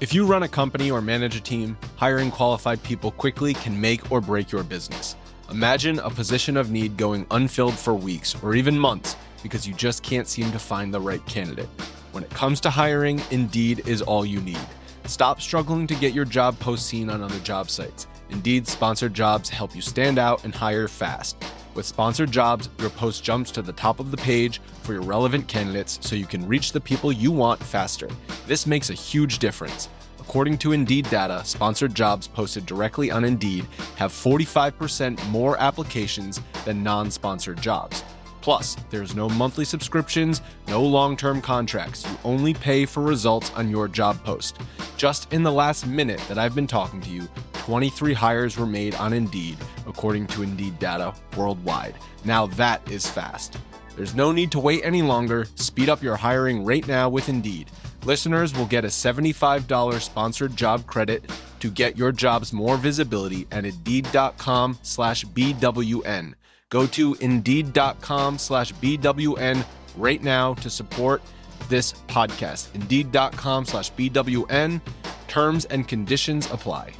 If you run a company or manage a team, hiring qualified people quickly can make or break your business. Imagine a position of need going unfilled for weeks or even months because you just can't seem to find the right candidate. When it comes to hiring, Indeed is all you need. Stop struggling to get your job post seen on other job sites. Indeed sponsored jobs help you stand out and hire fast. With sponsored jobs, your post jumps to the top of the page for your relevant candidates so you can reach the people you want faster. This makes a huge difference. According to Indeed data, sponsored jobs posted directly on Indeed have 45% more applications than non-sponsored jobs. Plus, there's no monthly subscriptions, no long-term contracts. You only pay for results on your job post. Just in the last minute that I've been talking to you, 23 hires were made on Indeed, according to Indeed data worldwide. Now that is fast. There's no need to wait any longer. Speed up your hiring right now with Indeed. Listeners will get a $75 sponsored job credit to get your jobs more visibility at Indeed.com/BWN. Go to Indeed.com/BWN right now to support this podcast. Indeed.com/BWN. Terms and conditions apply.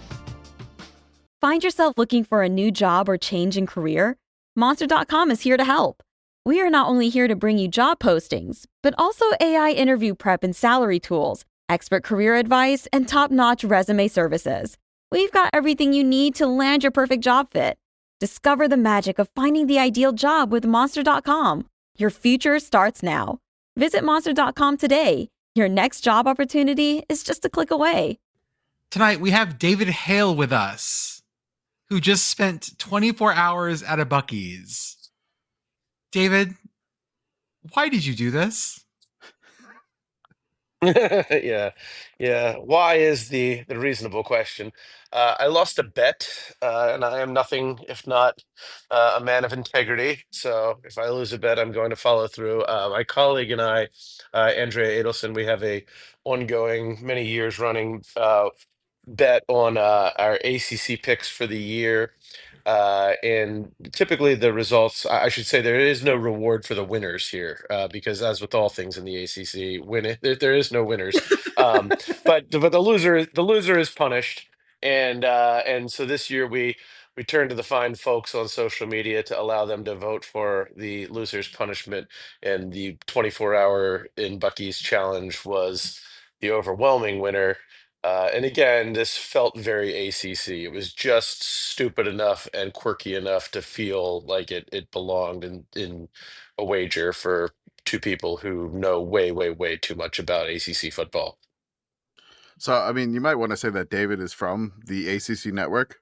Find yourself looking for a new job or change in career? Monster.com is here to help. We are not only here to bring you job postings, but also AI interview prep and salary tools, expert career advice, and top-notch resume services. We've got everything you need to land your perfect job fit. Discover the magic of finding the ideal job with Monster.com. Your future starts now. Visit Monster.com today. Your next job opportunity is just a click away. Tonight, we have David Hale with us, who just spent 24 hours at a Buc-ee's. David, why did you do this? Yeah. Why is the reasonable question? I lost a bet, and I am nothing if not a man of integrity. So if I lose a bet, I'm going to follow through. My colleague and I, Andrea Adelson, we have a ongoing, many years running bet on our ACC picks for the year. And typically the results, I should say, there is no reward for the winners here, because as with all things in the ACC, there is no winners. But the loser is punished, and so this year we turned to the fine folks on social media to allow them to vote for the loser's punishment, and the 24-hour in Buc-ee's challenge was the overwhelming winner. And again, this felt very ACC. It was just stupid enough and quirky enough to feel like it belonged in a wager for two people who know way, way, way too much about ACC football. So, I mean, you might want to say that David is from the ACC Network.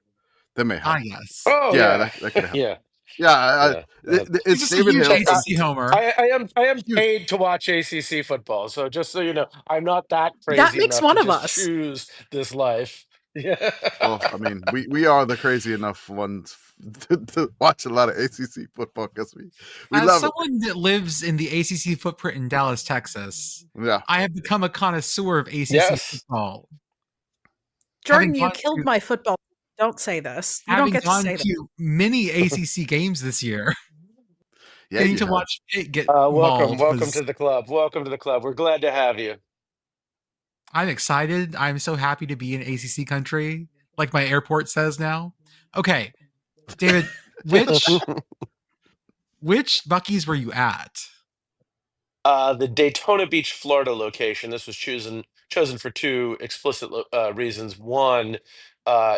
That may help. Yes. Oh Yeah, yeah, that could help. yeah. Yeah, He's it's just a David huge Hale. ACC homer. I am paid to watch ACC football, so just so you know, I'm not that crazy That makes enough one to of just us. choose this life. Yeah. Well, I mean, we are the crazy enough ones to watch a lot of ACC football because we As love it. someone that lives in the ACC footprint in Dallas, Texas, Yeah. I have become a connoisseur of ACC Yes. football. Jordan, Having you gone killed to- my football. Don't say this. You don't Having get to gone say that. to many ACC games this year, Yeah, getting you to have. watch Pitt get Welcome mauled was- to the club. Welcome to the club. We're glad to have you. I'm excited. I'm so happy to be in ACC country, like my airport says now. Okay, David, which Buc-ee's were you at? The Daytona Beach, Florida location. This was chosen for two explicit reasons. One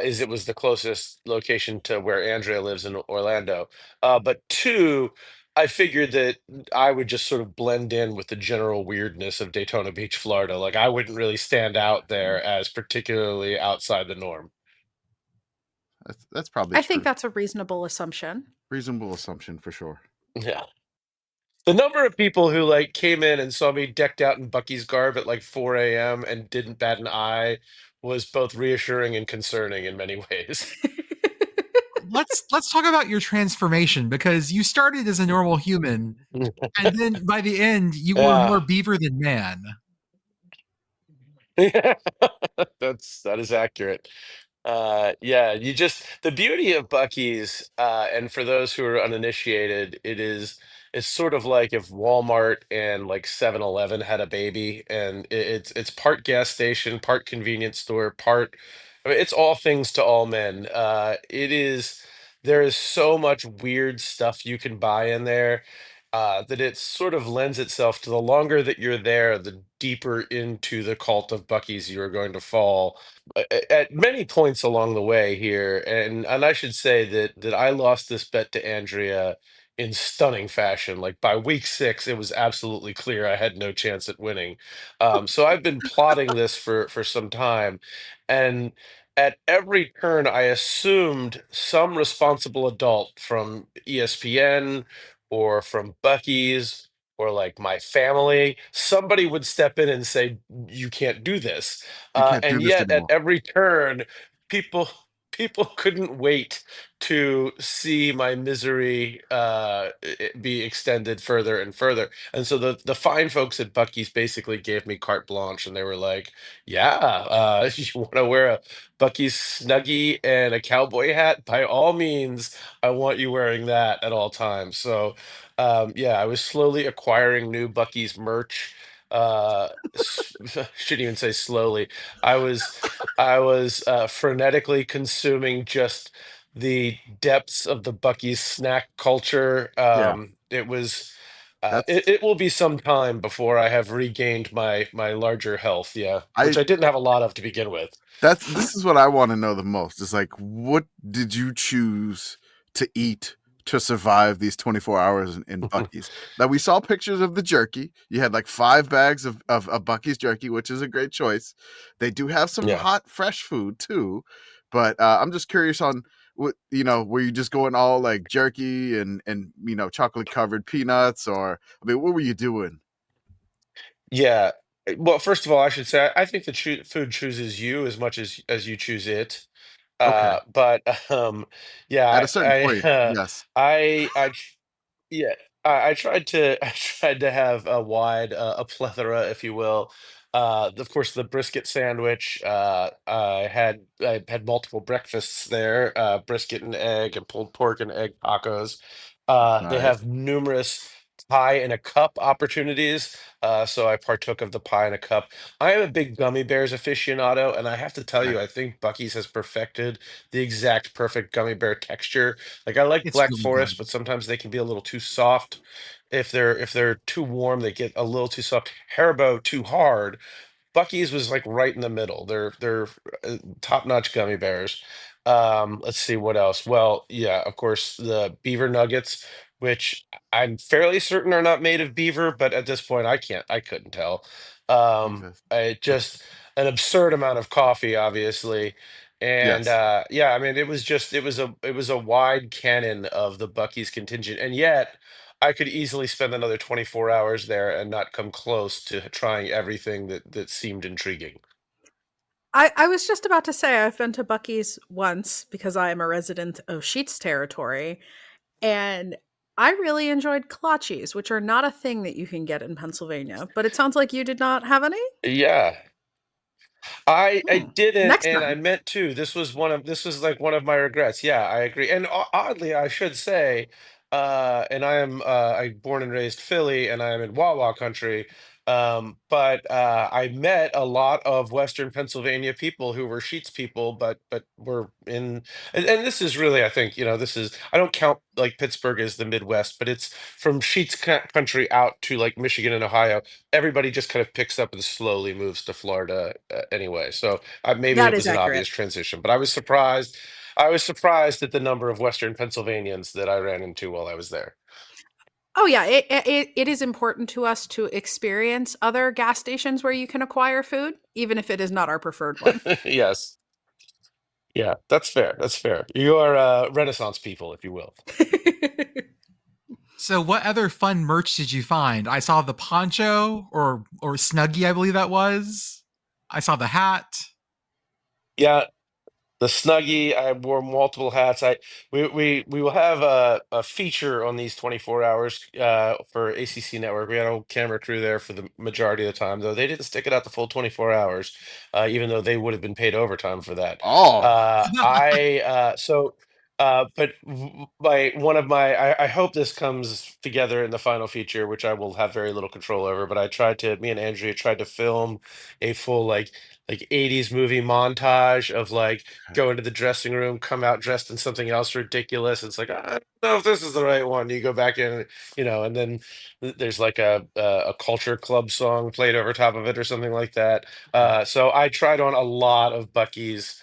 is it was the closest location to where Andrea lives in Orlando. But two, I figured that I would just sort of blend in with the general weirdness of Daytona Beach, Florida. Like I wouldn't really stand out there as particularly outside the norm. That's probably I think true. that's a reasonable assumption. Reasonable assumption for sure. Yeah. The number of people who like came in and saw me decked out in Buc-ee's garb at like 4 a.m. and didn't bat an eye was both reassuring and concerning in many ways. Let's talk about your transformation, because you started as a normal human, and then by the end you were Yeah. more beaver than man. That is accurate. Yeah, the beauty of Buc-ee's, and for those who are uninitiated, it's sort of like if Walmart and like 7-Eleven had a baby, and it's part gas station, part convenience store, part. I mean, it's all things to all men. It is. There is so much weird stuff you can buy in there, that it sort of lends itself to, the longer that you're there, the deeper into the cult of Buc-ee's you are going to fall, at many points along the way here. And I should say that I lost this bet to Andrea in stunning fashion. Like by week 6, it was absolutely clear I had no chance at winning. So I've been plotting this for some time, and at every turn, I assumed some responsible adult from ESPN or from Buc-ee's or like my family, somebody would step in and say, "You can't do this." You can't do And this yet, at anymore. every turn, people people couldn't wait to see my misery be extended further and further. And so the fine folks at Buc-ee's basically gave me carte blanche, and they were like, "Yeah, you want to wear a Buc-ee's snuggie and a cowboy hat? By all means, I want you wearing that at all times." So, yeah, I was slowly acquiring new Buc-ee's merch. Shouldn't even say slowly. I was frenetically consuming just the depths of the Buc-ee's snack culture. Yeah, It was. that's It will be some time before I have regained my larger health, yeah, which I I didn't have a lot of to begin with. this is what I want to know the most. Is like, what did you choose to eat to survive these 24 hours in Buc-ee's? Now we saw pictures of the jerky. You had like 5 bags of Buc-ee's jerky, which is a great choice. They do have some Yeah. hot, fresh food too, but I'm just curious on what, were you just going all like jerky and chocolate covered peanuts, or I mean, what were you doing? Yeah. Well, first of all, I should say I think the food chooses you as much as you choose it. Okay, But at yeah, a certain point, yes. I yeah, I tried to I tried to have a wide a plethora, if you will. Of course, the brisket sandwich. I had multiple breakfasts there: brisket and egg, and pulled pork and egg tacos. They Nice. have numerous pie in a cup opportunities, so I partook of the pie in a cup. I am a big gummy bears aficionado, and I have to tell Okay. you, I think Buc-ee's has perfected the exact perfect gummy bear texture. Like I like It's Black really Forest, good. but sometimes they can be a little too soft. If they're too warm, they get a little too soft. Haribo too hard. Buc-ee's was like right in the middle. They're top-notch gummy bears. Let's see what else. Well, yeah, of course, the beaver nuggets, which I'm fairly certain are not made of beaver, but at this point I couldn't tell. Jesus. I just an absurd amount of coffee, obviously. And Yes. yeah, I mean it was a wide canon of the Buc-ee's contingent, and yet I could easily spend another 24 hours there and not come close to trying everything that seemed intriguing. I was just about to say I've been to Buc-ee's once because I am a resident of Sheets territory, and I really enjoyed kolaches, which are not a thing that you can get in Pennsylvania. But it sounds like you did not have any? Yeah, I Hmm. didn't, Next and I time. meant to. This was like one of my regrets. Yeah, I agree. And oddly, I should say, and I born and raised Philly, and I am in Wawa country. But I met a lot of Western Pennsylvania people who were Sheets people, but were in, and this is really, I think, this is, I don't count like Pittsburgh as the Midwest, but it's from Sheets country out to like Michigan and Ohio. Everybody just kind of picks up and slowly moves to Florida, anyway. So maybe That it is was an accurate. obvious transition, but I was surprised. I was surprised at the number of Western Pennsylvanians that I ran into while I was there. Oh yeah, it is important to us to experience other gas stations where you can acquire food, even if it is not our preferred one. Yes, yeah, that's fair. That's fair. You are Renaissance people, if you will. So, what other fun merch did you find? I saw the poncho or snuggie, I believe that was. I saw the hat. Yeah, the Snuggie. I wore multiple hats. We will have a feature on these 24 hours for ACC Network. We had a whole camera crew there for the majority of the time, though they didn't stick it out the full 24 hours, even though they would have been paid overtime for that. Oh, I so. But I hope this comes together in the final feature, which I will have very little control over. But me and Andrea tried to film a full like 80s movie montage of like go into the dressing room, come out dressed in something else ridiculous. It's like, I don't know if this is the right one. You go back in, and then there's like a culture club song played over top of it or something like that. So I tried on a lot of Buc-ee's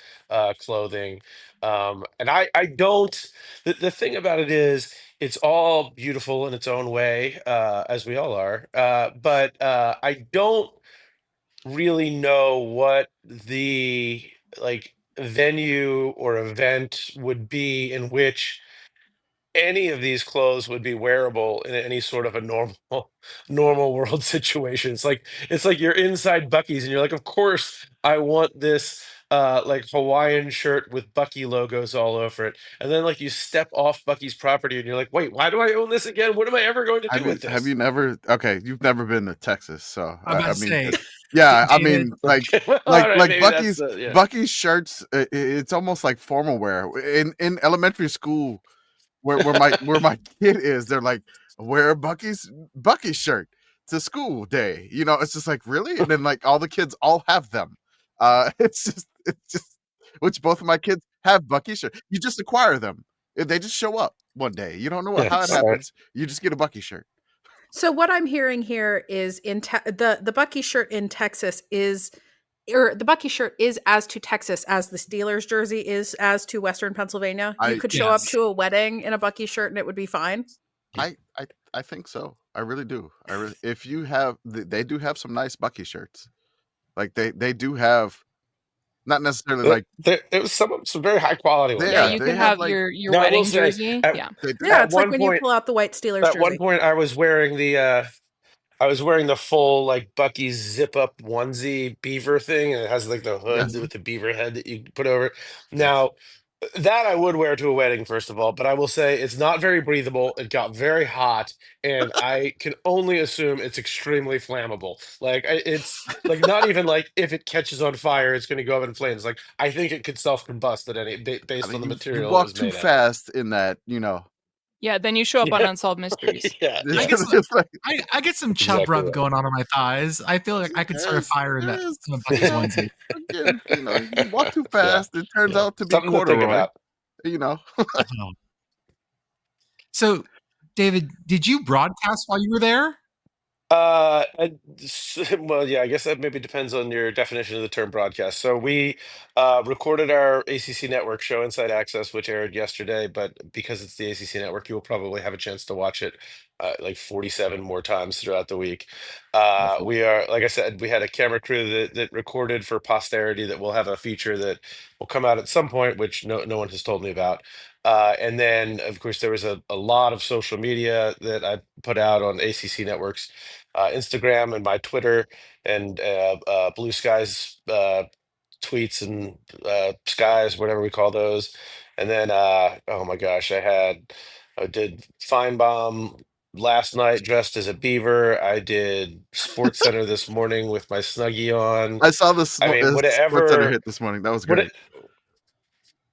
clothing. And I don't, the thing about it is it's all beautiful in its own way, as we all are. But I don't really know what the like venue or event would be in which any of these clothes would be wearable in any sort of a normal normal world situation. It's like you're inside Bucky's and you're like, of course I want this like Hawaiian shirt with Bucky logos all over it. And then like you step off Bucky's property and you're like, wait, why do I own this again? What am I ever going to do with Have this? you never? Okay, you've never been to Texas, so I'm about I to mean, say, yeah, I David, mean, like, Okay, well, all like, right, like maybe that's Bucky's the yeah. Bucky's shirts. It's almost like formal wear in elementary school where my kid is. They're like, wear Bucky's shirt to school day. It's just like really, and then like all the kids all have them. It's just which both of my kids have Bucky shirt. You just acquire them. They just show up one day. You don't know Yeah, how it all right. happens. You just get a Bucky shirt. So what I'm hearing here is the Buc-ee shirt in Texas is, or the Buc-ee shirt is as to Texas as the Steelers jersey is as to Western Pennsylvania. You I could show up yes. to a wedding in a Buc-ee shirt and it would be fine. I I I think so. I really do. If you have, they do have some nice Bucky shirts. Like they do have, not necessarily like It was some very high quality ones. Yeah, yeah, you they could have have like your Now I will wedding say, jersey. at, Yeah. they do. Yeah, at it's like one when you point, pull out the white Steelers at one jersey. point, I was wearing the full like Bucky's zip up onesie beaver thing, and it has like the hood Yes, with the beaver head that you put over it. yes. Now, that I would wear to a wedding, first of all, but I will say it's not very breathable. It got very hot, and I can only assume it's extremely flammable. It's like not even like if it catches on fire, it's going to go up in flames. Like I think it could self-combust at I based on mean, the you material it walk was too made out of. fast in that, Yeah, then you show up on Yeah, Unsolved Mysteries. yeah, I yeah. get some, it's like I get some That's chub exactly rub right. going on my thighs. I feel like I could start a fire in there is, a you Bucky's know, onesie. again, you walk too Yeah, fast. It turns yeah. out to be Something to think corduroy. about. You know, Oh. So, David, did you broadcast while you were there? Well, yeah, I guess that maybe depends on your definition of the term broadcast. So we recorded our ACC Network show, Inside Access, which aired yesterday. But because it's the ACC Network, you will probably have a chance to watch it like 47 more times throughout the week. awesome. We are, like I said, we had a camera crew that recorded for posterity that will have a feature that will come out at some point, which no one has told me about. And then, of course, there was a lot of social media that I put out on ACC Network's Instagram and my Twitter and Blue Skies tweets and skies, whatever we call those. And then, oh my gosh, I did Feinbaum last night dressed as a beaver. I did Sports Center this morning with my Snuggie on. I saw the I mean, Sports Center hit this morning. That was what great.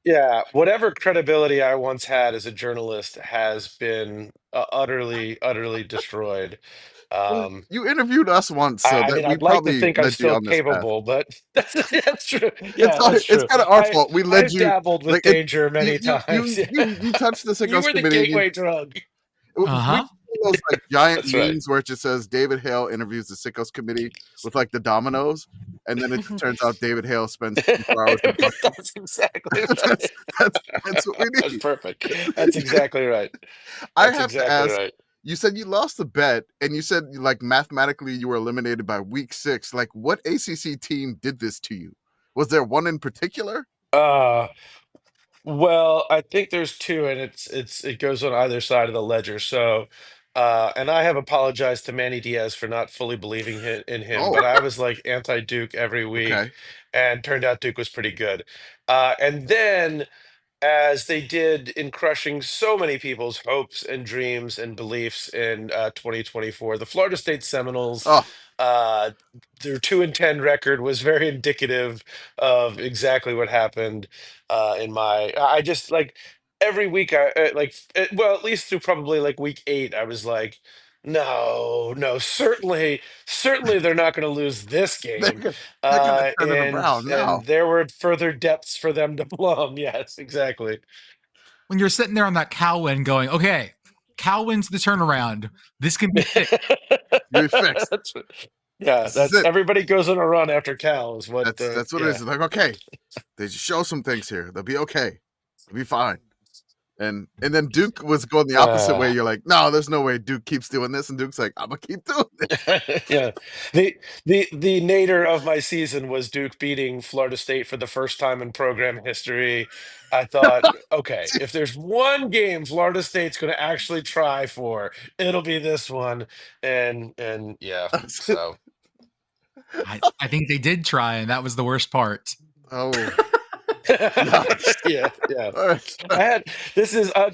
yeah, whatever credibility I once had as a journalist has been utterly destroyed. Well, Um, you interviewed us once, so I that mean, we I'd like to probably think I'm led you still on this path. capable, but that's true. It's Yeah, that's it's true. kind of our fault. We led I've you dabbled with like it. danger You many you times. you Yeah. you touched the You sickos were the committee. gateway drug. Uh We huh. do those like giant That's right. memes where it just says David Hale interviews the sickos committee with like the dominoes, and then it just turns out David Hale spends 24 hours in Bucky. That's exactly that's right. that's what we That's need. perfect. That's exactly right. I That's have to exactly ask. right. You said you lost the bet, and you said like mathematically you were eliminated by week 6. Like, what ACC team did this to you? Was there one in particular? Uh, well, I think there's two, and it goes on either side of the ledger. So, and I have apologized to Manny Diaz for not fully believing in him, Oh, but I was like anti-Duke every week, okay. and turned out Duke was pretty good. And then as they did in crushing so many people's hopes and dreams and beliefs in 2024. The Florida State Seminoles, Oh, uh, their 2-10 record was very indicative of exactly what happened in my. I just like every week well, at least through probably like week 8, I was like, no, certainly they're not going to lose this They're game. gonna, they're gonna turn it And around now. there were further depths for them to plumb. Yes, exactly. When you're sitting there on that Cal win going, okay, Cal wins the turnaround. This can be fixed. You're fixed. Yeah, This is that's it. everybody goes on a run after Cal is what That's what it yeah. is. Like, okay, they just show some things here. They'll be okay. They'll be fine. And then Duke was going the opposite way. You're like, no, there's no way Duke keeps doing this. And Duke's like, I'm gonna keep doing it. Yeah. The nadir of my season was Duke beating Florida State for the first time in program history. I thought, okay, if there's one game Florida State's going to actually try for, it'll be this one. And yeah, so I think they did try, and that was the worst part. Oh, nice. yeah. All right. I'll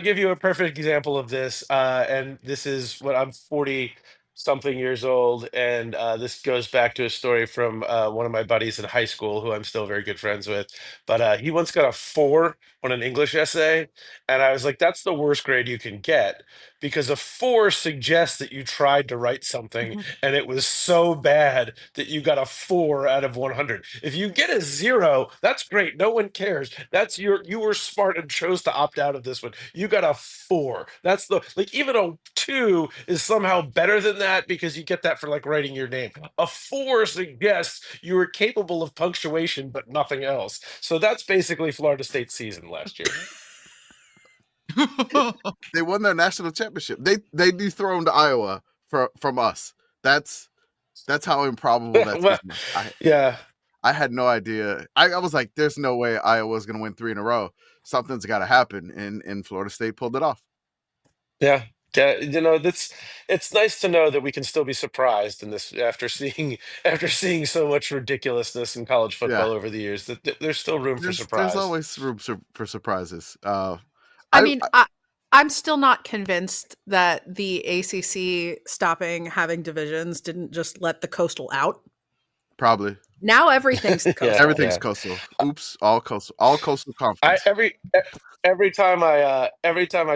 give you a perfect example of this. And this is what I'm 40 something years old. And this goes back to a story from one of my buddies in high school who I'm still very good friends with. But he once got a 4 on an English essay. And I was like, that's the worst grade you can get, because a 4 suggests that you tried to write something and it was so bad that you got a 4 out of 100. If you get a 0, that's great. No one cares. You were smart and chose to opt out of this one. You got a 4. That's the like even a 2 is somehow better than that because you get that for like writing your name. A 4 suggests you were capable of punctuation but nothing else. So that's basically Florida State's season last year. They won their national championship. They dethroned Iowa from us. That's how improbable that Well, season was. yeah. I had no idea. I was like, there's no way Iowa's going to win 3 in a row. Something's got to happen. And Florida State pulled it off. Yeah. Yeah, it's nice to know that we can still be surprised in this after seeing so much ridiculousness in college football Yeah. over the years, that there's still room for surprise. There's always room for surprises. I'm still not convinced that the ACC stopping having divisions didn't just let the coastal out. Probably. Now everything's the coastal. Everything's coastal. Oops, all coastal conference. Every time I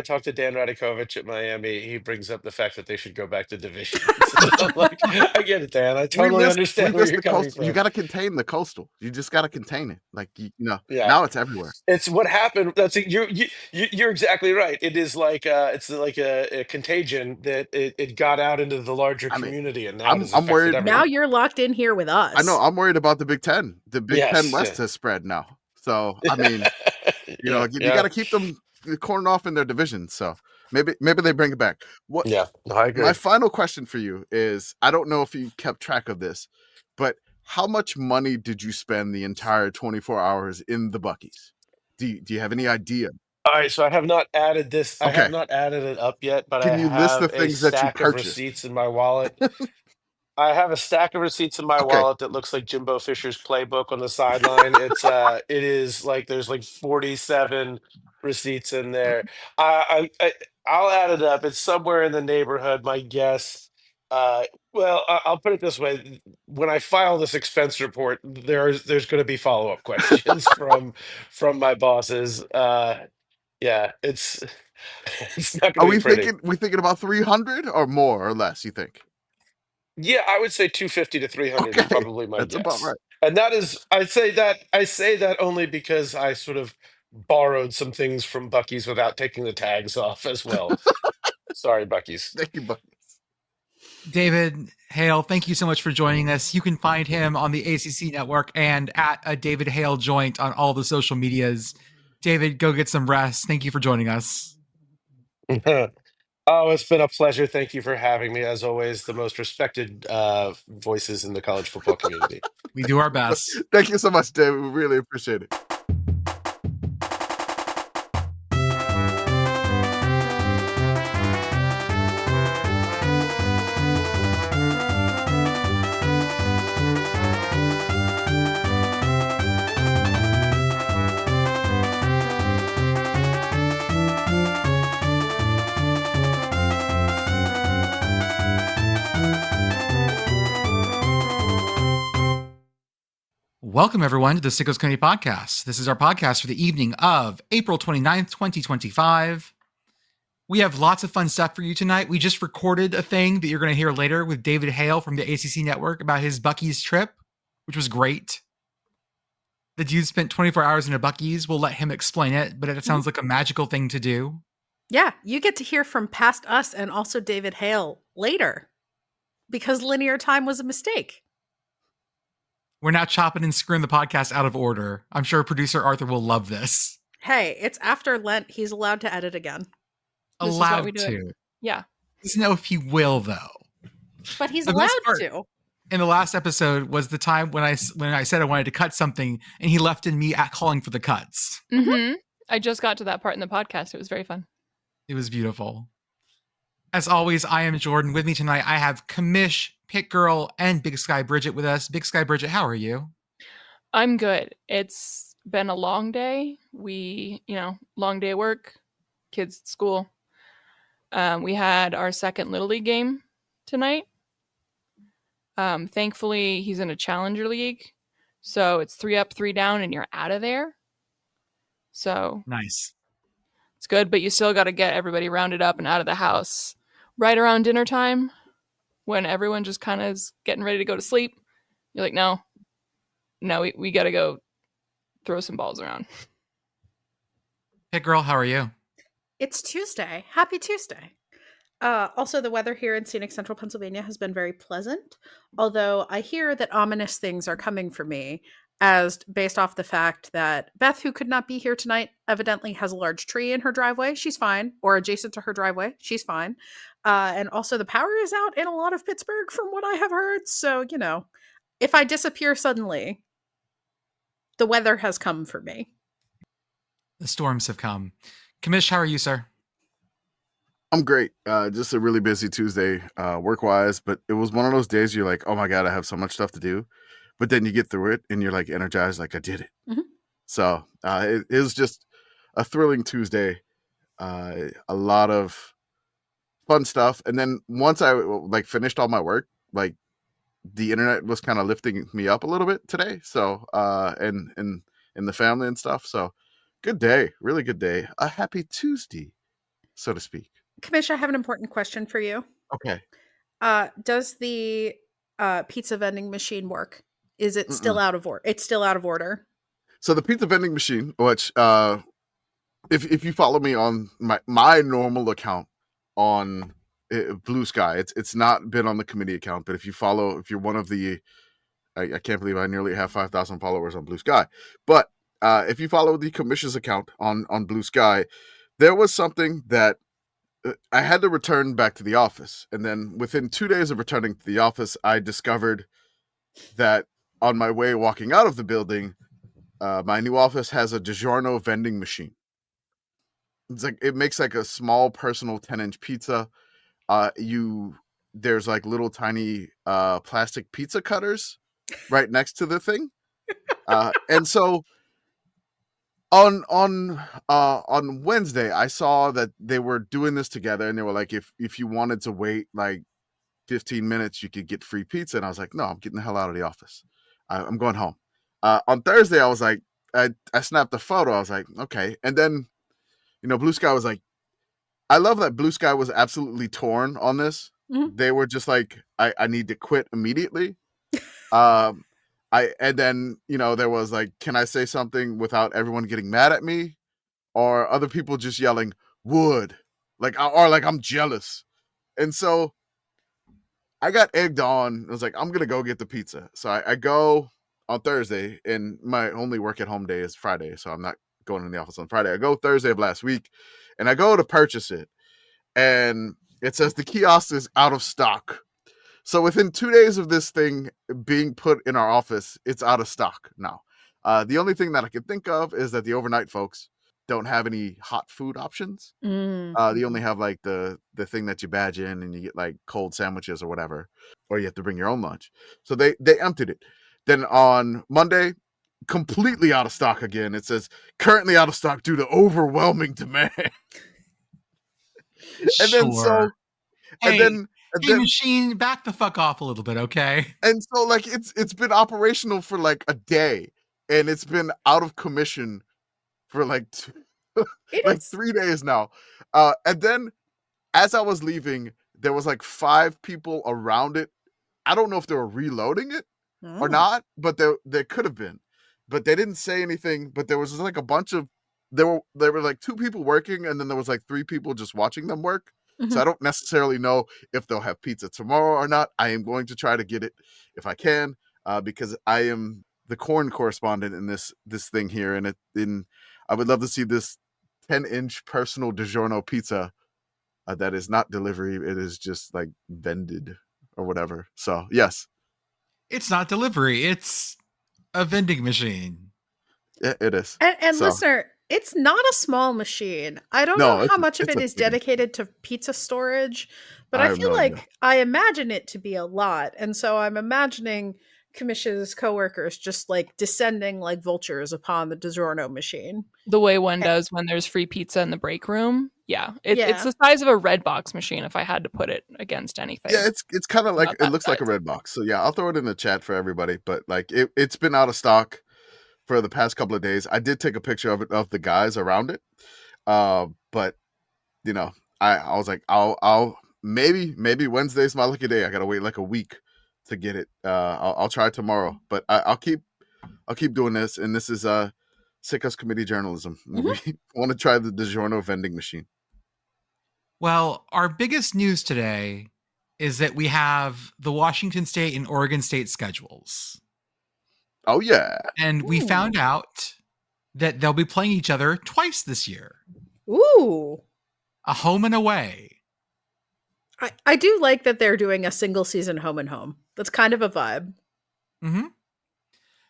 talk to Dan Radakovich at Miami, he brings up the fact that they should go back to divisions. I'm like, I get it, Dan. I totally understand where you're coming from. You got to contain the coastal. You just got to contain it. Like Yeah. now it's everywhere. It's what happened. You're exactly right. It is like it's like a contagion that it got out into the larger community, and now I'm worried. everyone. Now you're locked in here with us. I know. I'm worried about the Big Ten. The Big Ten West yeah. has spread now. So I mean, you got to keep them cornered off in their division. So maybe they bring it back. What? Yeah, no, I agree. My final question for you is: I don't know if you kept track of this, but how much money did you spend the entire 24 hours in the Buc-ee's? Do you have any idea? All right, so I have not added this. I Okay. have not added it up yet, but Can I you have list the a things that you stack of purchased? receipts in my wallet. I have a stack of receipts in my Okay. wallet that looks like Jimbo Fisher's playbook on the sideline. It is like there's like 47 receipts in there. I'll add it up. It's somewhere in the neighborhood. My guess. I'll put it this way: when I file this expense report, there's going to be follow-up questions from my bosses. Yeah, it's not Are going to we be pretty. thinking about 300 or more or less? You think? Yeah, I would say 250 to 300 is Okay, probably my that's about guess. right. And I say that only because I sort of borrowed some things from Buc-ee's without taking the tags off as well. Sorry, Buc-ee's. Thank you, Buc-ee. David Hale, thank you so much for joining us. You can find him on the ACC Network and at a David Hale joint on all the social medias. David, go get some rest. Thank you for joining us. Oh, it's been a pleasure. Thank you for having me. As always, the most respected voices in the college football community. We do our best. Thank you so much, David. We really appreciate it. Welcome, everyone, to the Sickos Committee Podcast. This is our podcast for the evening of April 29th, 2025. We have lots of fun stuff for you tonight. We just recorded a thing that you're going to hear later with David Hale from the ACC Network about his Buc-ee's trip, which was great. The dude spent 24 hours in a Buc-ee's. We'll let him explain it, but it sounds like a magical thing to do. Yeah, you get to hear from past us and also David Hale later because linear time was a mistake. We're now chopping and screwing the podcast out of order. I'm sure producer Arthur will love this. Hey, it's after Lent. He's allowed to edit again. This is why Allowed we do to. it. Yeah. Doesn't know if he will, though. But he's The allowed best part to. in the last episode was the time when I said I wanted to cut something, and he left in me at calling for the cuts. Mm-hmm. I just got to that part in the podcast. It was very fun. It was beautiful. As always, I am Jordan. With me tonight, I have Commish, Pitt Girl, and Big Sky Brigit with us. Big Sky Brigit, how are you? I'm good. It's been a long day. Long day at work, kids at school. We had our second Little League game tonight. Thankfully, he's in a Challenger League. So it's 3 up, 3 down, and you're out of there. So Nice. it's good, but you still got to get everybody rounded up and out of the house right around dinner time when everyone just kind of is getting ready to go to sleep. You're like, no, we got to go throw some balls around. Pitt Girl, how are you? It's Tuesday. Happy Tuesday. Also, the weather here in scenic central Pennsylvania has been very pleasant, although I hear that ominous things are coming for me, as based off the fact that Beth, who could not be here tonight, evidently has a large tree in her driveway. She's fine. Or adjacent to her driveway. She's fine. And also the power is out in a lot of Pittsburgh from what I have heard. So, if I disappear suddenly, the weather has come for me. The storms have come. Commish, how are you, sir? I'm great. Just a really busy Tuesday, work-wise, but it was one of those days you're like, oh my God, I have so much stuff to do. But then you get through it and you're like energized, like I did it. Mm-hmm. So it was just a thrilling Tuesday. A lot of fun stuff. And then once I finished all my work, the internet was kind of lifting me up a little bit today. So and the family and stuff. So good day, really good day. A happy Tuesday, so to speak. Commish, I have an important question for you. Okay. Does the pizza vending machine work? Is it still out of order? It's still out of order. So the pizza vending machine, which if you follow me on my normal account on Blue Sky, it's not been on the committee account, but if you're one of the, I can't believe I nearly have 5,000 followers on Blue Sky, but if you follow the Commish's account on Blue Sky, there was something that I had to return back to the office. And then within 2 days of returning to the office, I discovered that on my way walking out of the building, my new office has a DiGiorno vending machine. It's it makes a small personal 10-inch pizza. There's little tiny plastic pizza cutters right next to the thing. And so on Wednesday, I saw that they were doing this together, and they were like, if you wanted to wait 15 minutes, you could get free pizza. And I was like, no, I'm getting the hell out of the office. I'm going home. On Thursday, I was like, I snapped a photo. I was like, okay. And then, Blue Sky was like, I love that Blue Sky was absolutely torn on this. Mm-hmm. They were just like, I need to quit immediately. And then, there was can I say something without everyone getting mad at me? Or other people just yelling, would. I'm jealous. And so I got egged on. I was like, I'm going to go get the pizza. So I go on Thursday, and my only work at home day is Friday. So I'm not going in the office on Friday. I go Thursday of last week, and I go to purchase it. And it says the kiosk is out of stock. So within 2 days of this thing being put in our office, it's out of stock now. The only thing that I can think of is that the overnight folks don't have any hot food options. They only have the thing that you badge in and you get cold sandwiches or whatever, or you have to bring your own lunch. So they emptied it. Then on Monday, completely out of stock again. It says currently out of stock due to overwhelming demand. And then And Hey, then machine, back the fuck off a little bit, okay? and so like it's been operational for like a day, and it's been out of commission for like It like is. 3 days now. And then as I was leaving, there was like 5 people around it. I don't know if they were reloading it or Oh. not, but there could have been. But they didn't say anything. But there was just like a bunch of there were like 2 people working, and then there was like 3 people just watching them work. So Mhm. I don't necessarily know if they'll have pizza tomorrow or not. I am going to try to get it if I can, because I am the corn correspondent in this thing here, and I would love to see this 10-inch personal DiGiorno pizza that is not delivery. It is just like vended or whatever. So yes, It's not delivery. It's a vending machine. it is. And So, listener, it's not a small machine. I don't no, know how much of it's it a is big one. dedicated to pizza storage, but I I have feel no idea. like I imagine it to be a lot. And so I'm imagining Commish's coworkers just like descending like vultures upon the DiGiorno machine. The way one does when there's free pizza in the break room. Yeah. Yeah. It's the size of a red box machine if I had to put it against anything. Yeah, it's kind of like About it that looks like a size. red box. So yeah, I'll throw it in the chat for everybody. But like it's been out of stock for the past couple of days. I did take a picture of it of the guys around it. But you know, I was like, I'll maybe Wednesday's my lucky day. I gotta wait like a week to get it. I'll try tomorrow, but I'll keep doing this. And this is Sickos Committee journalism. Mhm. We want to try the DiGiorno vending machine. Well, our biggest news today is that we have the Washington State and Oregon State schedules. Oh yeah, And we Ooh. found out that they'll be playing each other twice this year, Ooh. a home and away. I do like that they're doing a single season home and home. That's kind of a vibe. Mm-hmm.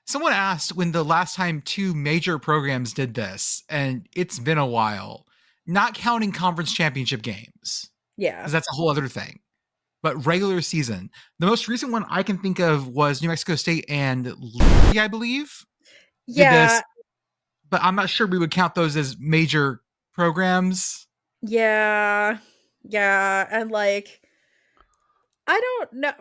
Someone asked when the last time 2 major programs did this, and it's been a while, not counting conference championship games, Yeah. because that's a whole other thing, but regular season. The most recent one I can think of was New Mexico State and Lee, I believe. Did Yeah. this, but I'm not sure we would count those as major programs. Yeah. Yeah. And like, I don't know.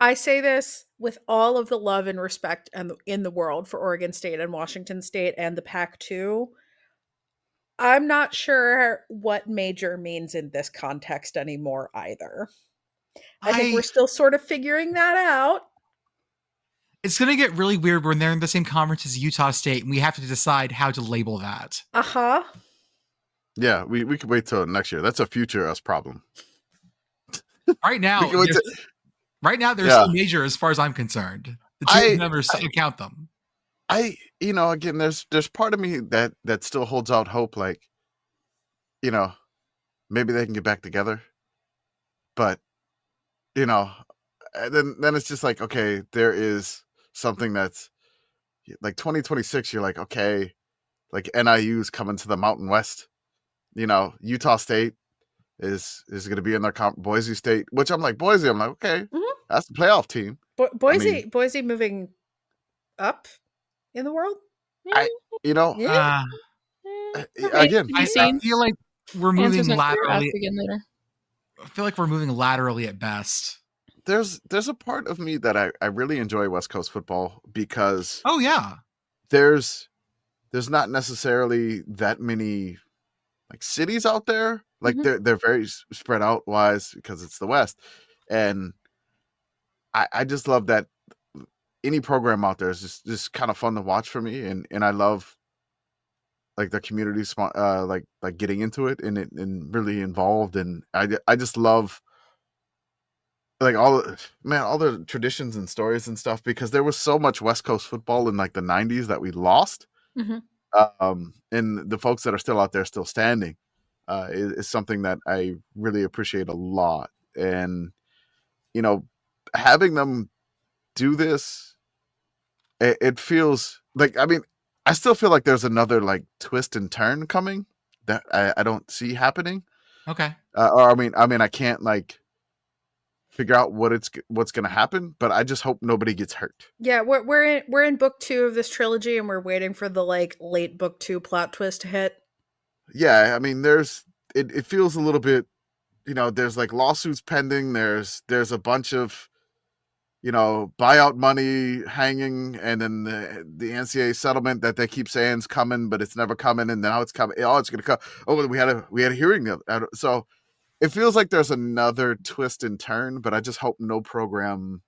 I say this with all of the love and respect in the world for Oregon State and Washington State and the Pac-2. I'm not sure what major means in this context anymore either. I think we're still sort of figuring that out. It's going to get really weird when they're in the same conference as Utah State, and we have to decide how to label that. Uh-huh. yeah. We could wait till next year. That's a future us problem. Right now, We can wait they're Yeah. still major as far as I'm concerned. The two numbers count them. Again, there's part of me that still holds out hope, like, maybe they can get back together. But, then it's just like, okay, there is something that's like 2026. You're like, okay, like NIU's coming to the Mountain West. Utah State is going to be in their Boise State, which I'm like, Boise. I'm like, okay, that's the playoff team. Boise moving up in the world? I again, I feel like we're moving Answers in career laterally. ask again later. I feel like we're moving laterally at best. there's a part of me that I really enjoy West Coast football because Oh yeah, there's not necessarily that many like cities out there. Like they're very spread out wise because it's the West, and I just love that any program out there is just kind of fun to watch for me, and I love like the community like getting into it and really involved, and I just love like all the traditions and stories and stuff, because there was so much West Coast football in like the 90s that we lost. And the folks that are still out there still standing is something that I really appreciate a lot. And having them do this, it feels like, I still feel like there's another like twist and turn coming that I don't see happening. okay. Or I can't like figure out what's going to happen, but I just hope nobody gets hurt. Yeah, we're in book 2 of this trilogy, and we're waiting for the like late book 2 plot twist to hit. Yeah, it feels a little bit there's like lawsuits pending. There's a bunch of buyout money hanging, and then the NCAA settlement that they keep saying is coming, but it's never coming, and now it's coming. Oh, it's gonna come. Oh, we had a hearing. So it feels like there's another twist and turn, but I just hope no program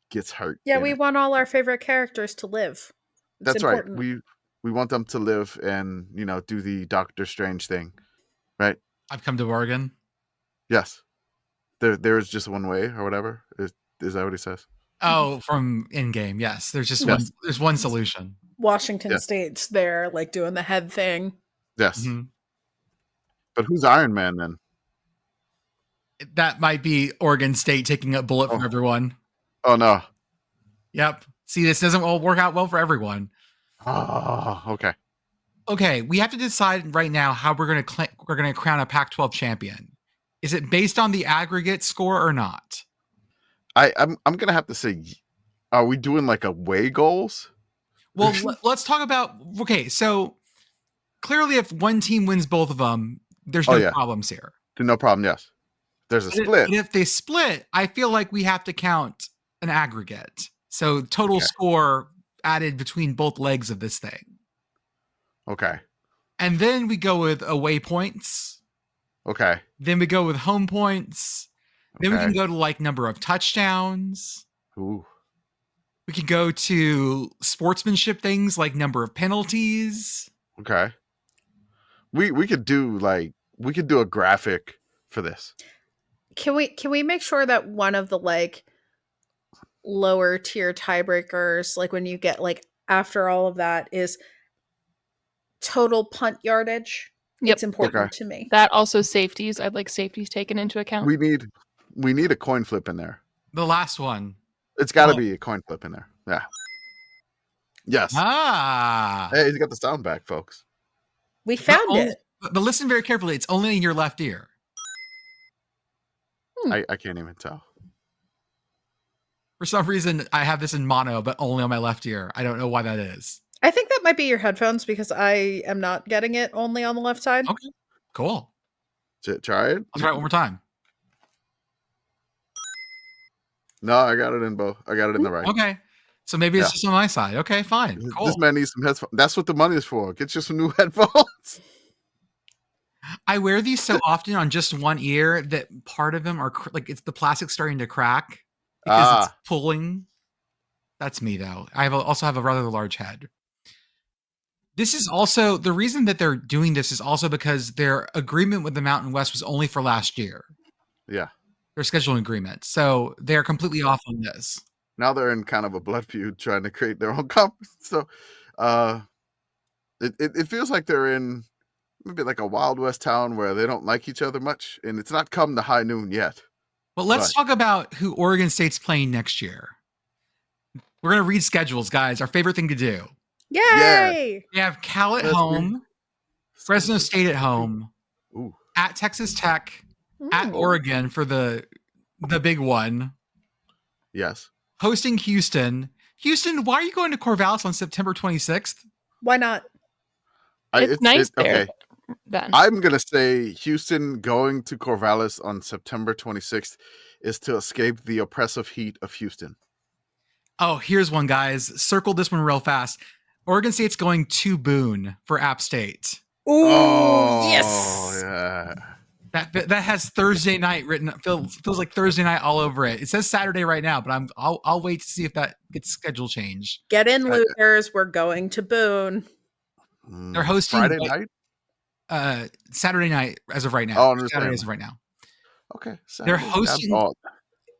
gets hurt. Yeah, in we it. want all our favorite characters to live. It's That's important. right. We want them to live and do the Doctor Strange thing, right? I've come to Oregon. Yes. There is just one way, or whatever. Is that what he says? Oh, from in-game, yes. There's just Yes. there's one solution. Washington Yeah. State's there, like doing the head thing. Yes. Mhm. But who's Iron Man then? That might be Oregon State taking a bullet for Oh. everyone. Oh no. Yep. See, this doesn't all work out well for everyone. Oh, okay. Okay, we have to decide right now how we're going to crown a Pac-12 champion. Is it based on the aggregate score or not? I'm gonna have to say, are we doing like away goals? Well, let's talk about. Okay, so clearly, if one team wins both of them, there's no problems here. No problem. Yes, there's a But split. if they split, I feel like we have to count an aggregate. So total score added between both legs of this thing. Okay. And then we go with away points. Okay. Then we go with home points. Then we Okay. can go to like number of touchdowns. Ooh. We could go to sportsmanship things like number of penalties. Okay. We could do a graphic for this. Can we make sure that one of the like lower tier tiebreakers, like when you get like after all of that, is total punt yardage? Yep. It's important Okay. to me. That also safeties. I'd like safeties taken into account. We need a coin flip in there. The last one. It's got to be a coin flip in there. Yeah. Yes. Ah. Hey, he's got the sound back, folks. We found it. But listen very carefully. It's only in your left ear. I can't even tell. For some reason, I have this in mono, but only on my left ear. I don't know why that is. I think that might be your headphones because I am not getting it only on the left side. Okay. Cool. Try it. Let's try it one more time. No, I got it in both. I got it in the right. Okay. So maybe it's just on my side. Okay, fine. Cool. This man needs some headphones. That's what the money is for. Get you some new headphones. I wear these so often on just one ear that part of them are like it's the plastic starting to crack because it's pulling. That's me though. I also have a rather large head. This is also the reason that they're doing this is also because their agreement with the Mountain West was only for last year. Yeah. Their scheduling agreement. So they're completely off on this. Now they're in kind of a blood feud trying to create their own conference. So it feels like they're in maybe like a Wild West town where they don't like each other much, and it's not come to high noon yet. But let's talk about who Oregon State's playing next year. We're going to read schedules, guys. Our favorite thing to do. Yay! We have Cal at home, Fresno State at home, at Texas Tech, at Oregon for the big one. Yes. Hosting Houston. Houston, why are you going to Corvallis on September 26th? Why not? It's nice there. Okay. I'm going to say Houston going to Corvallis on September 26th is to escape the oppressive heat of Houston. Oh, here's one, guys. Circle this one real fast. Oregon State's going to Boone for App State. Ooh, yes. Yeah. That has Thursday night written. Feels like Thursday night all over it. It says Saturday right now, but I'll wait to see if that gets schedule changed. Get in, losers. We're going to Boone. They're hosting Friday night? Saturday night as of right now. Oh, Saturday as of right now. Okay. They're hosting.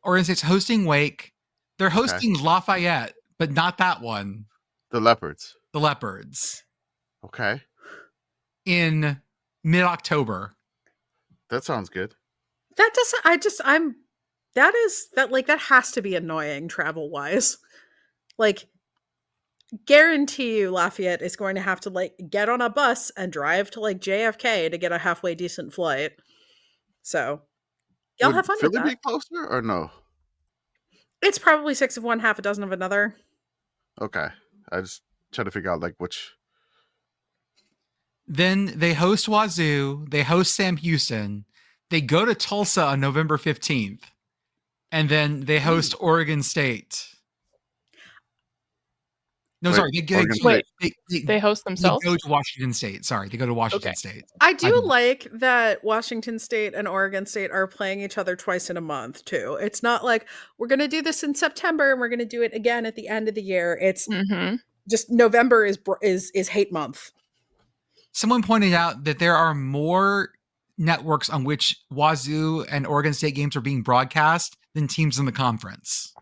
Oregon State's hosting Wake. They're hosting Lafayette, but not that one. The Leopards. The Leopards. Okay. In mid-October. That sounds good. That doesn't. That has to be annoying travel wise. Like, guarantee you Lafayette is going to have to like get on a bus and drive to like JFK to get a halfway decent flight. So y'all have fun with that. Philly be closer or no? It's probably 6 of one, half a dozen of another. Okay. I just try to figure out like which. Then they host Wazzu. They host Sam Houston. They go to Tulsa on November 15th, and then they host Oregon State. No, Wait, sorry. Oregon State. They host themselves? They go to Washington State. Sorry, they go to Washington State. I do like that Washington State and Oregon State are playing each other twice in a month too. It's not like we're going to do this in September and we're going to do it again at the end of the year. It's just November is hate month. Someone pointed out that there are more networks on which Wazzu and Oregon State games are being broadcast than teams in the conference.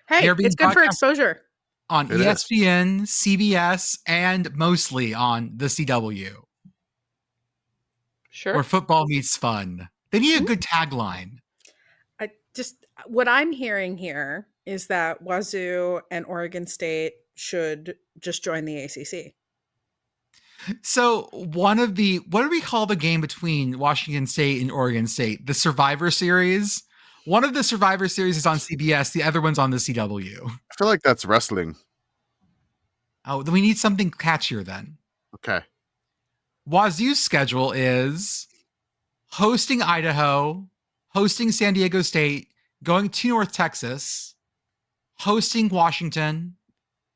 Hey, it's good for exposure. On ESPN, CBS, and mostly on the CW. Sure. Where football meets fun. They need a good tagline. What I'm hearing here is that Wazzu and Oregon State should just join the ACC. So what do we call the game between Washington State and Oregon State? The Survivor Series? One of the Survivor Series is on CBS. The other one's on the CW. I feel like that's wrestling. Oh, then we need something catchier then. Okay. Wazzu's schedule is hosting Idaho, hosting San Diego State, going to North Texas, hosting Washington,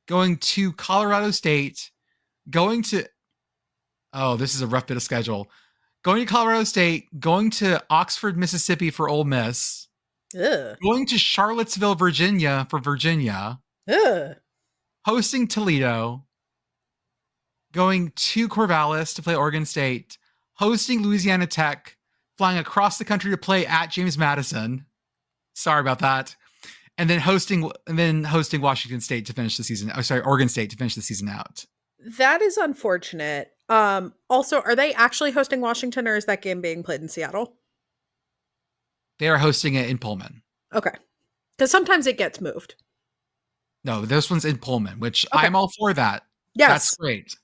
going to Colorado State, going to... Oh, this is a rough bit of schedule. Going to Colorado State, going to Oxford, Mississippi for Ole Miss, going to Charlottesville, Virginia for Virginia, hosting Toledo, going to Corvallis to play Oregon State, hosting Louisiana Tech, flying across the country to play at James Madison. Sorry about that. And then hosting Washington State to finish the season. Oh, sorry, Oregon State to finish the season out. That is unfortunate. Also, are they actually hosting Washington, or is that game being played in Seattle? They are hosting it in Pullman. Okay. Because sometimes it gets moved. No, this one's in Pullman, which I'm all for that. Yes. That's great.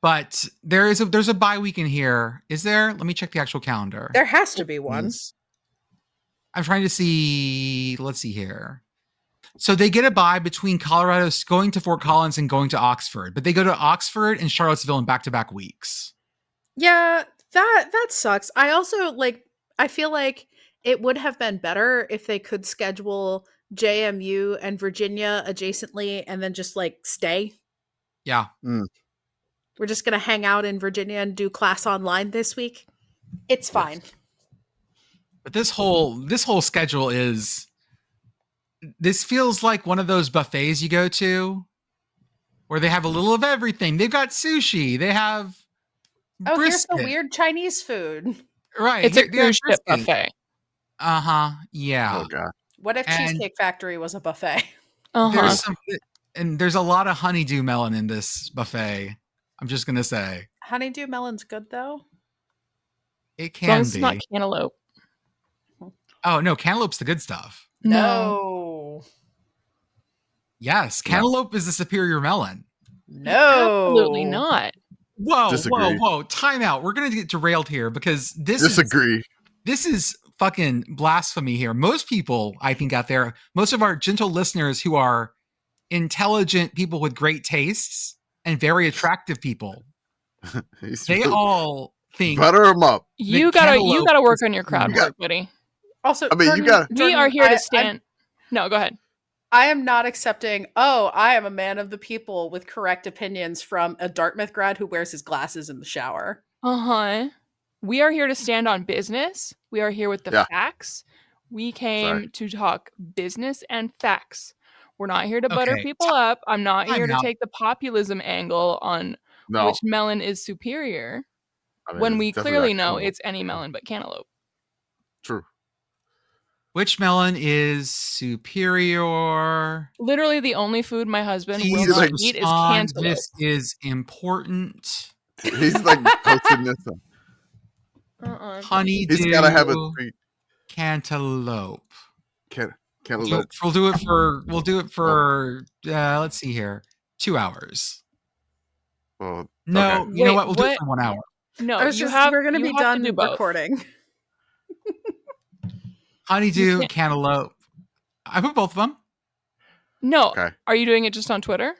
But there's a bye week in here. Is there? Let me check the actual calendar. There has to be one. I'm trying to see. Let's see here. So they get a bye between Colorado going to Fort Collins and going to Oxford, but they go to Oxford and Charlottesville in back-to-back weeks. Yeah, that sucks. I also I feel like it would have been better if they could schedule JMU and Virginia adjacently and then just stay. Yeah. We're just going to hang out in Virginia and do class online this week. It's fine. But this whole schedule this feels like one of those buffets you go to where they have a little of everything. They've got sushi. They have here's the weird Chinese food. Right. It's a cruise ship buffet. Uh-huh. Yeah. Oh, God. What if Cheesecake Factory was a buffet? There's a lot of honeydew melon in this buffet. I'm just going to say. Honeydew melon's good, though? It can be. It's not cantaloupe. Oh, no. Cantaloupe's the good stuff. No. Yes. Cantaloupe is the superior melon. No. Absolutely not. Whoa. Time out. We're going to get derailed here because Disagree. This is fucking blasphemy here. Most people, I think, out there, most of our gentle listeners who are intelligent people with great tastes and very attractive people, they all think butter them up. You gotta work on your crowd work, buddy. Also, we are here to stand. No, go ahead. I am not accepting, I am a man of the people with correct opinions from a Dartmouth grad who wears his glasses in the shower. We are here to stand on business. We are here with the facts. We came to talk business and facts. We're not here to butter people up. I'm not here to take the populism angle on which melon is superior. When we clearly know it's any melon but cantaloupe. True. Which melon is superior? Literally the only food my husband will not eat is cantaloupe. This is important. He's posting this up. Honeydew. He's got to have a tweet. Cantaloupe. Cantaloupe. We'll do it for let's see here. 2 hours. Well, no, okay. you know what? We'll do it for 1 hour. No, we're going to be done recording. Honeydew, cantaloupe. I put both of them. No. Okay. Are you doing it just on Twitter?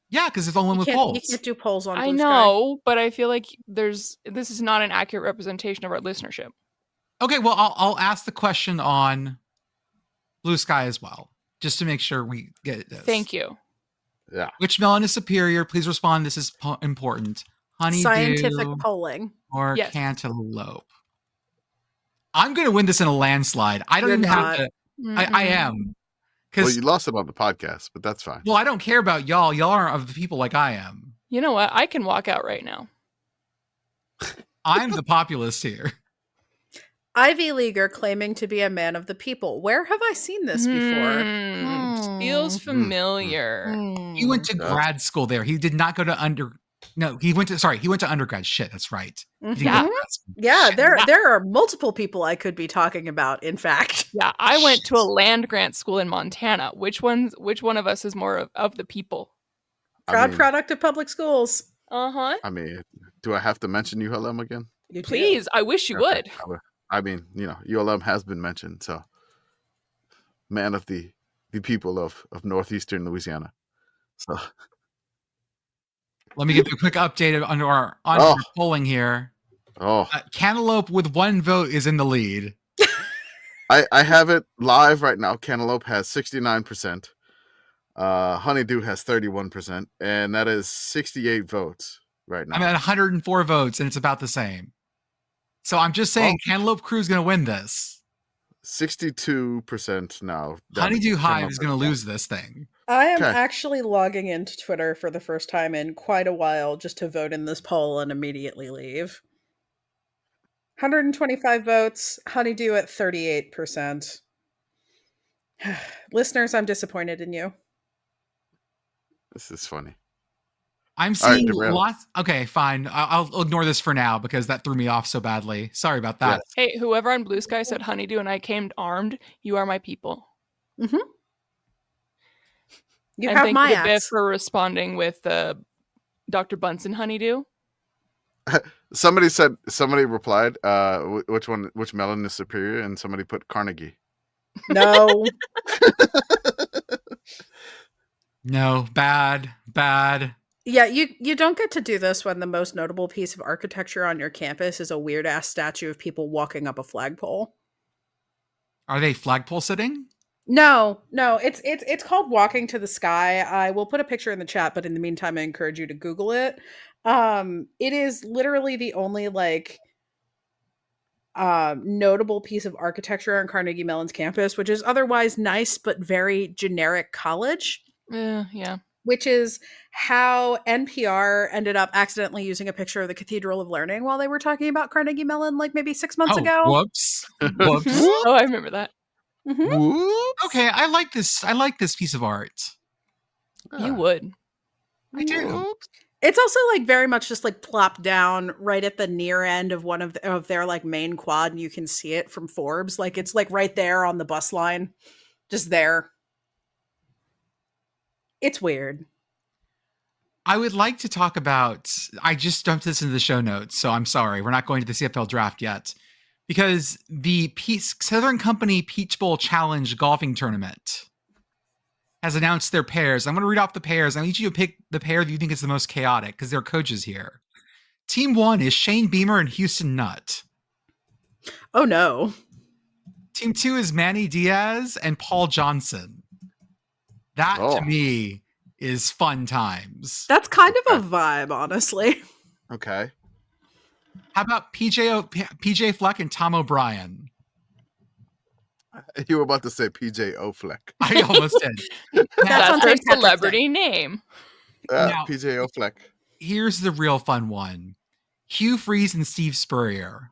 Yeah, because it's the only one with You polls. can't do polls on I Blue Sky. know, but I feel like this is not an accurate representation of our listenership. Okay, well, I'll ask the question on Blue Sky as well, just to make sure we get this. Thank you. Yeah. Which melon is superior? Please respond. This is important. Honeydew Scientific polling. or Yes. cantaloupe? I'm going to win this in a landslide. I don't You're even not. have to. I am. Well, Because you lost it on the podcast, but that's fine. I don't care about y'all. Y'all aren't of the people like I am. You know what? I can walk out right now. I'm the populist here. Ivy Leaguer claiming to be a man of the people. Where have I seen this before? Feels familiar. He went to grad school there. He did not go to he went to undergrad. Shit, that's right. He didn't go to Mhm. grad school. Yeah, Shit. there are multiple people I could be talking about, in fact. Yeah, I went to a land grant school in Montana. Which one of us is more of the people? Proud I mean, product of public schools. Uh-huh. I mean, do I have to mention ULM again? You do. Please, I wish you Okay, would. I mean, ULM has been mentioned, so man of the people of northeastern Louisiana. So Let me give you a quick update on our polling here. Cantaloupe with 1 vote is in the lead. I have it live right now. Cantaloupe has 69%. Honeydew has 31%, and that is 68 votes right now. I'm at 104 votes, and it's about the same. So I'm just saying, Cantaloupe Crew is going to win this. 62% now. Honeydew Hive is going to lose this thing. I am Okay. actually logging into Twitter for the first time in quite a while just to vote in this poll and immediately leave. 125 votes, Honeydew at 38%. Listeners, I'm disappointed in you. This is funny. I'm All right, seeing derail. lots. Okay, fine. I'll ignore this for now because that threw me off so badly. Sorry about that. Hey, whoever on Blue Sky said honeydew and I came armed, you are my people. Mm-hmm. You and have thank my you to Biff axe. for responding with Dr. Bunsen honeydew. Somebody replied, which melon is superior, and somebody put Carnegie. No. No, bad. Yeah, you don't get to do this when the most notable piece of architecture on your campus is a weird ass statue of people walking up a flagpole. Are they flagpole sitting? No, it's called Walking to the Sky. I will put a picture in the chat, but in the meantime, I encourage you to Google it. It is literally the only notable piece of architecture on Carnegie Mellon's campus, which is otherwise nice but very generic college. Yeah. Which is how NPR ended up accidentally using a picture of the Cathedral of Learning while they were talking about Carnegie Mellon maybe 6 months ago. Whoops. Oh, I remember that. Mm-hmm. Okay, I like this piece of art. You would. I do. It's also very much just plopped down right at the near end of one of their main quad, and you can see it from Forbes. It's right there on the bus line, just there. It's weird. I would like to talk about, I just dumped this into the show notes, so I'm sorry. We're not going to the CFL draft yet. Because the Southern Company Peach Bowl Challenge golfing tournament has announced their pairs. I'm going to read off the pairs. I need you to pick the pair that you think is the most chaotic, because they're coaches here. Team 1 is Shane Beamer and Houston Nutt. Oh, no. Team 2 is Manny Diaz and Paul Johnson. That, to me, is fun times. That's kind of a vibe, honestly. Okay. How about PJ Fleck and Tom O'Brien? You were about to say PJ O'Fleck. I almost did. That's her celebrity name. Now, PJ O'Fleck. Here's the real fun one. Hugh Freeze and Steve Spurrier.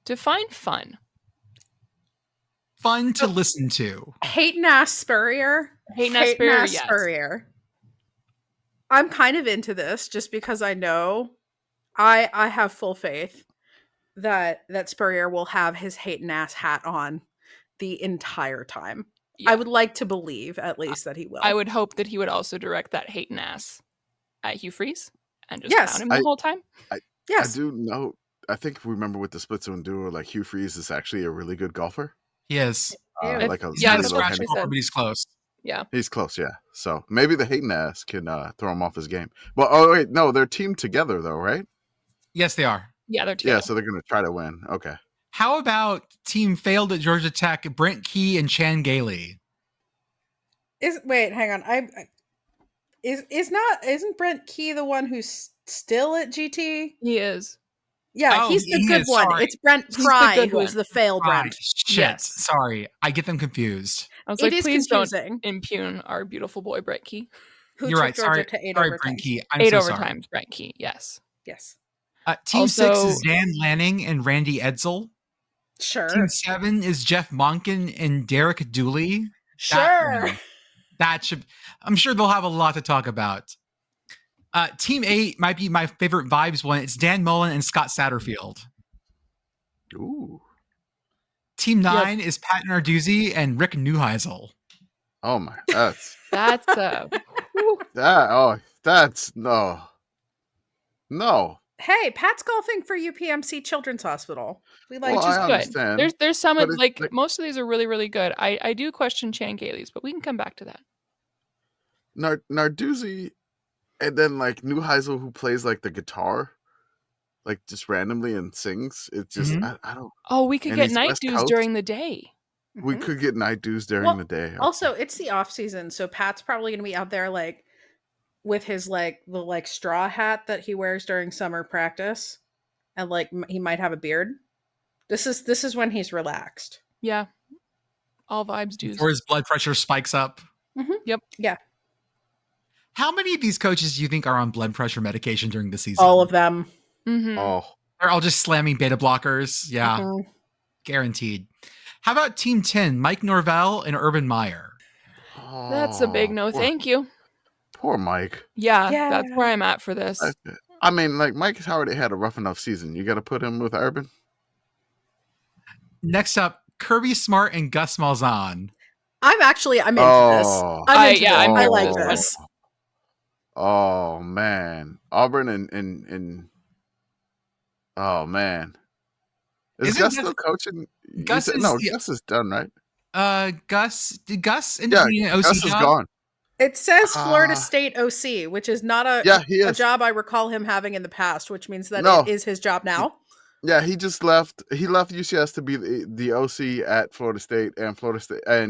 Define fun. Fun to listen to. Hating ass Spurrier. Hating ass Spurrier, yes. Spurrier. I'm kind of into this just because I know I have full faith that Spurrier will have his hating ass hat on the entire time. Yeah. I would like to believe at least that he will. I would hope that he would also direct that hating ass at Hugh Freeze and just pound him the whole time. Yes. I do know. I think remember with the split zone duo, Hugh Freeze is actually a really good golfer. He is. But he's close. Yeah. He's close, yeah. So maybe the Hayden ass can throw him off his game. Well, oh wait, no, they're teamed together though, right? Yes, they are. Yeah, they're together. Yeah, so they're gonna try to win. Okay. How about team failed at Georgia Tech, Brent Key and Chan Gailey? Wait, hang on. Isn't Brent Key the one who's still at GT? He is. Yeah, Oh, he's the he good is, one. sorry. It's Brent He's the Pry good who's one. the fail Brent. Shit. Yes. Sorry. I get them confused. I was It like, is please confusing. don't impugn our beautiful boy Brett Key. Who You're took right. Georgia Sorry, to 8 sorry, overtimes. Brent Key. I'm 8 so overtimes, sorry. Brett Key. Yes. Yes. Team 6 Also- is Dan Lanning and Randy Edsel. Sure. Team 7 is Jeff Monken and Derek Dooley. Sure. That should. I'm sure they'll have a lot to talk about. Team 8 might be my favorite vibes one. It's Dan Mullen and Scott Satterfield. Ooh. Team 9 is Pat Narduzzi and Rick Neuheisel. Oh my, that's That's that's no. Hey, Pat's golfing for UPMC Children's Hospital. We like Well, which is I good. understand, There's some but of it's like most of these are really, really good. I do question Chan Gailey's, but we can come back to that. Narduzzi, and then like Neuheisel, who plays like the guitar, like just randomly and sings. It's just I don't. Oh, we could And get he's night West dues Coast. during the day. We could get night dues during Well, the day. Also, it's the off season, so Pat's probably going to be out there like with his the straw hat that he wears during summer practice, and like he might have a beard. This is when he's relaxed. Yeah. All vibes dues. Before his blood pressure spikes up. Yep. Yeah. How many of these coaches do you think are on blood pressure medication during the season? All of them. Mm-hmm. Oh, They're all just slamming beta blockers. Yeah, Mhm. guaranteed. How about Team 10, Mike Norvell and Urban Meyer? That's a big no. Thank you. Poor Mike. Yeah, Yeah. that's where I'm at for this. I mean, like Mike has already had a rough enough season. You got to put him with Urban. Next up, Kirby Smart and Gus Malzahn. I'm into this. Oh. I'm into yeah, this. I'm I here like for this this. Oh man, Auburn and oh man, is Isn't Gus Gus- still coaching? Gus is- yeah. Gus is done, right? Did Gus end up being an OC Gus is job? gone. It says Florida Ah. State OC, which is not He a is. job I recall him having in the past, which means that No. it is his job now. Yeah, he just left. He left UCS to be the OC at Florida State, and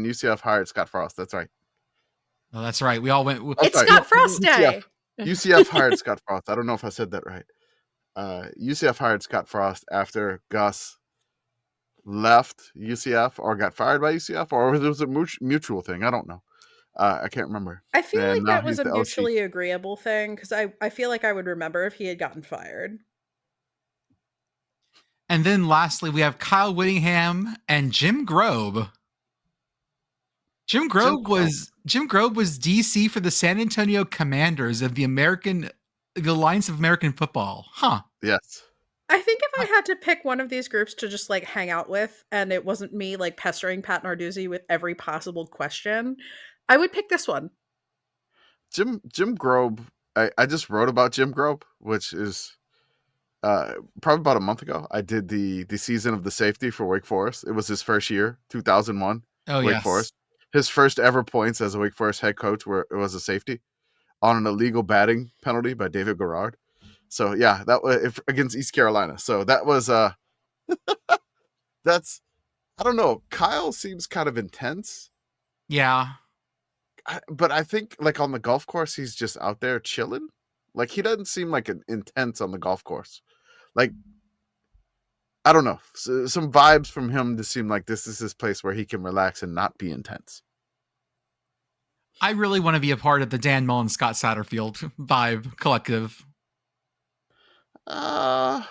UCF hired Scott Frost. That's right. Oh, that's right. We all went. It's right. Scott Frost Day. UCF hired Scott Frost. I don't know if I said that right. UCF hired Scott Frost after Gus left UCF or got fired by UCF, or it was a mutual thing. I don't know. I can't remember. I feel And like now that was he's a the OC. mutually agreeable thing because I feel like I would remember if he had gotten fired. And then lastly, we have Kyle Whittingham and Jim Grobe. Jim Grobe was DC for the San Antonio Commanders of the Alliance of American Football. Huh. Yes. I think if I had to pick one of these groups to just like hang out with, and it wasn't me like pestering Pat Narduzzi with every possible question, I would pick this one. Jim Grobe. I just wrote about Jim Grobe, which is probably about a month ago. I did the season of the safety for Wake Forest. It was his first year, 2001. Oh, Wake yes. Forest. His first ever points as a Wake Forest head coach where it was a safety on an illegal batting penalty by David Garrard. So yeah, that was against East Carolina. So that was that's I don't know. Kyle seems kind of intense. Yeah. But I think like on the golf course, he's just out there chilling. Like he doesn't seem like an intense on the golf course. Like I don't know. Some vibes from him to seem like this is his place where he can relax and not be intense. I really want to be a part of the Dan Mullen, Scott Satterfield vibe collective. I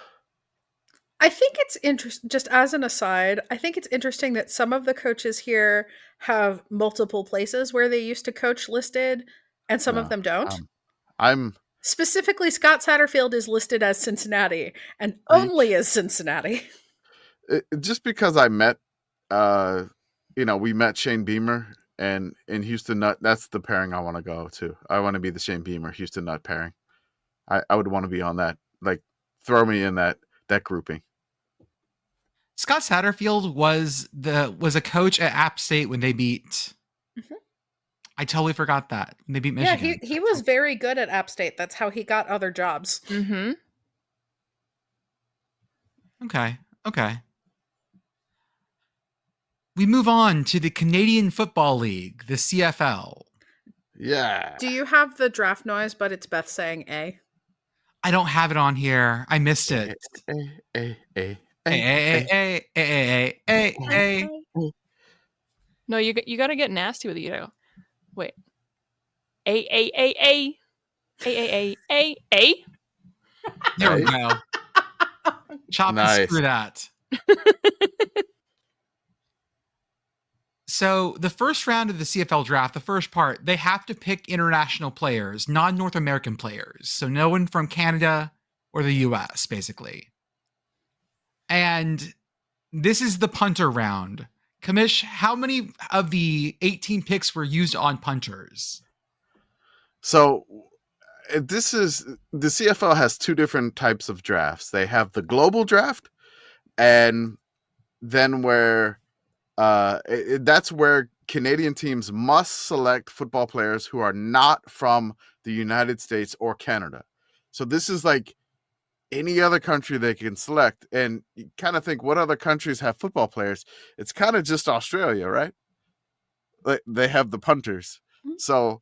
think it's interesting, just as an aside, I think it's interesting that some of the coaches here have multiple places where they used to coach listed, and some of them don't. I'm Specifically, Scott Satterfield is listed as Cincinnati, and only as Cincinnati. Just because I met, we met Shane Beamer and in Houston Nut. That's the pairing I want to go to. I want to be the Shane Beamer Houston Nut pairing. I would want to be on that. Like, throw me in that grouping. Scott Satterfield was a coach at App State when they beat I totally forgot that. They beat Yeah, Michigan. he was very good at App State. That's how he got other jobs. Mm-hmm. Okay. We move on to the Canadian Football League, the CFL. Yeah. Do you have the draft noise, but it's Beth saying A? I don't have it on here. I missed it. No, you got to get nasty with it. You know. Wait. A. There we go. Chop Nice. and screw that. So the first round of the CFL draft, the first part, they have to pick international players, non-North American players. So no one from Canada or the US, basically. And this is the punter round. Commish, how many of the 18 picks were used on punters? So this is the CFL has two different types of drafts. They have the global draft, and then where that's where Canadian teams must select football players who are not from the United States or Canada. So this is like any other country they can select. And you kind of think, what other countries have football players? It's kind of just Australia, right? Like they have the punters. So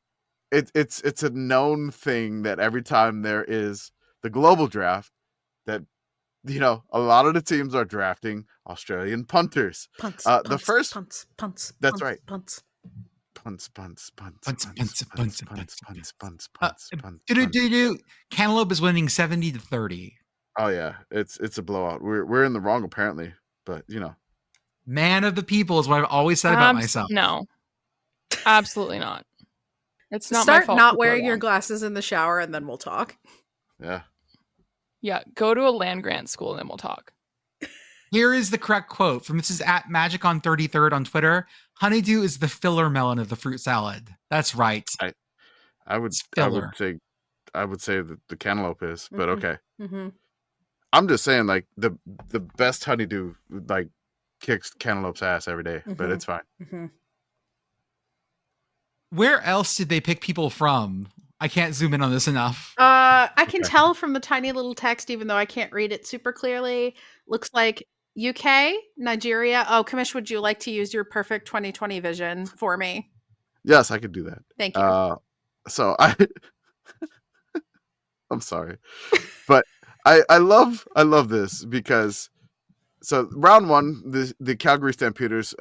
it's a known thing that every time there is the global draft, that a lot of the teams are drafting Australian punters. Punts. The first punts. That's right. Punts. Cantaloupe is winning 70-30. Oh yeah, it's a blowout. We're in the wrong apparently, but Man of the people is what I've always said about myself. No, absolutely not. It's not Start my fault. not wearing your glasses in the shower, and then we'll talk. Yeah. Yeah, go to a land grant school and then we'll talk. Here is the correct quote from this is at Magic on 33rd on Twitter. Honeydew is the filler melon of the fruit salad. That's right. I would say that the cantaloupe is, but okay. Mm-hmm. I'm just saying, like the best honeydew like kicks cantaloupe's ass every day, but it's fine. Mm-hmm. Where else did they pick people from? I can't zoom in on this enough. I can tell from the tiny little text, even though I can't read it super clearly. Looks like UK, Nigeria. Oh, Commish, would you like to use your perfect 2020 vision for me? Yes, I could do that. Thank you. So I'm sorry, but I love this because so round one, the Calgary Stampeders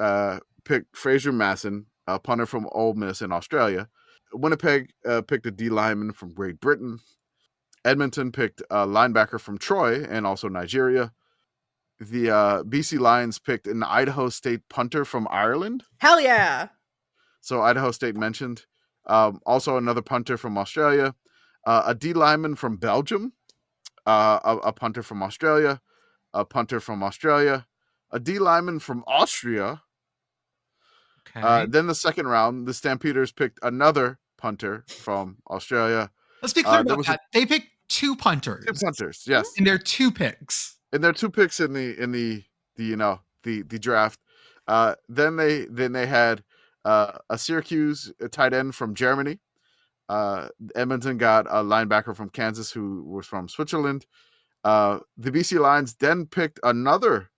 picked Fraser Masson, a punter from Ole Miss in Australia. Winnipeg picked a D lineman from Great Britain. Edmonton picked a linebacker from Troy and also Nigeria. The BC Lions picked an Idaho State punter from Ireland. Hell yeah. So Idaho State mentioned. Also another punter from Australia. A D lineman from Belgium. A punter from Australia. A punter from Australia. A D lineman from Austria. Okay. Then the second round, the Stampeders picked another punter from Australia. Let's be clear about that. They picked two punters. Two punters, yes. And they're two picks. And there are two picks in the draft. Then they had a Syracuse tight end from Germany. Edmonton got a linebacker from Kansas who was from Switzerland. The BC Lions then picked another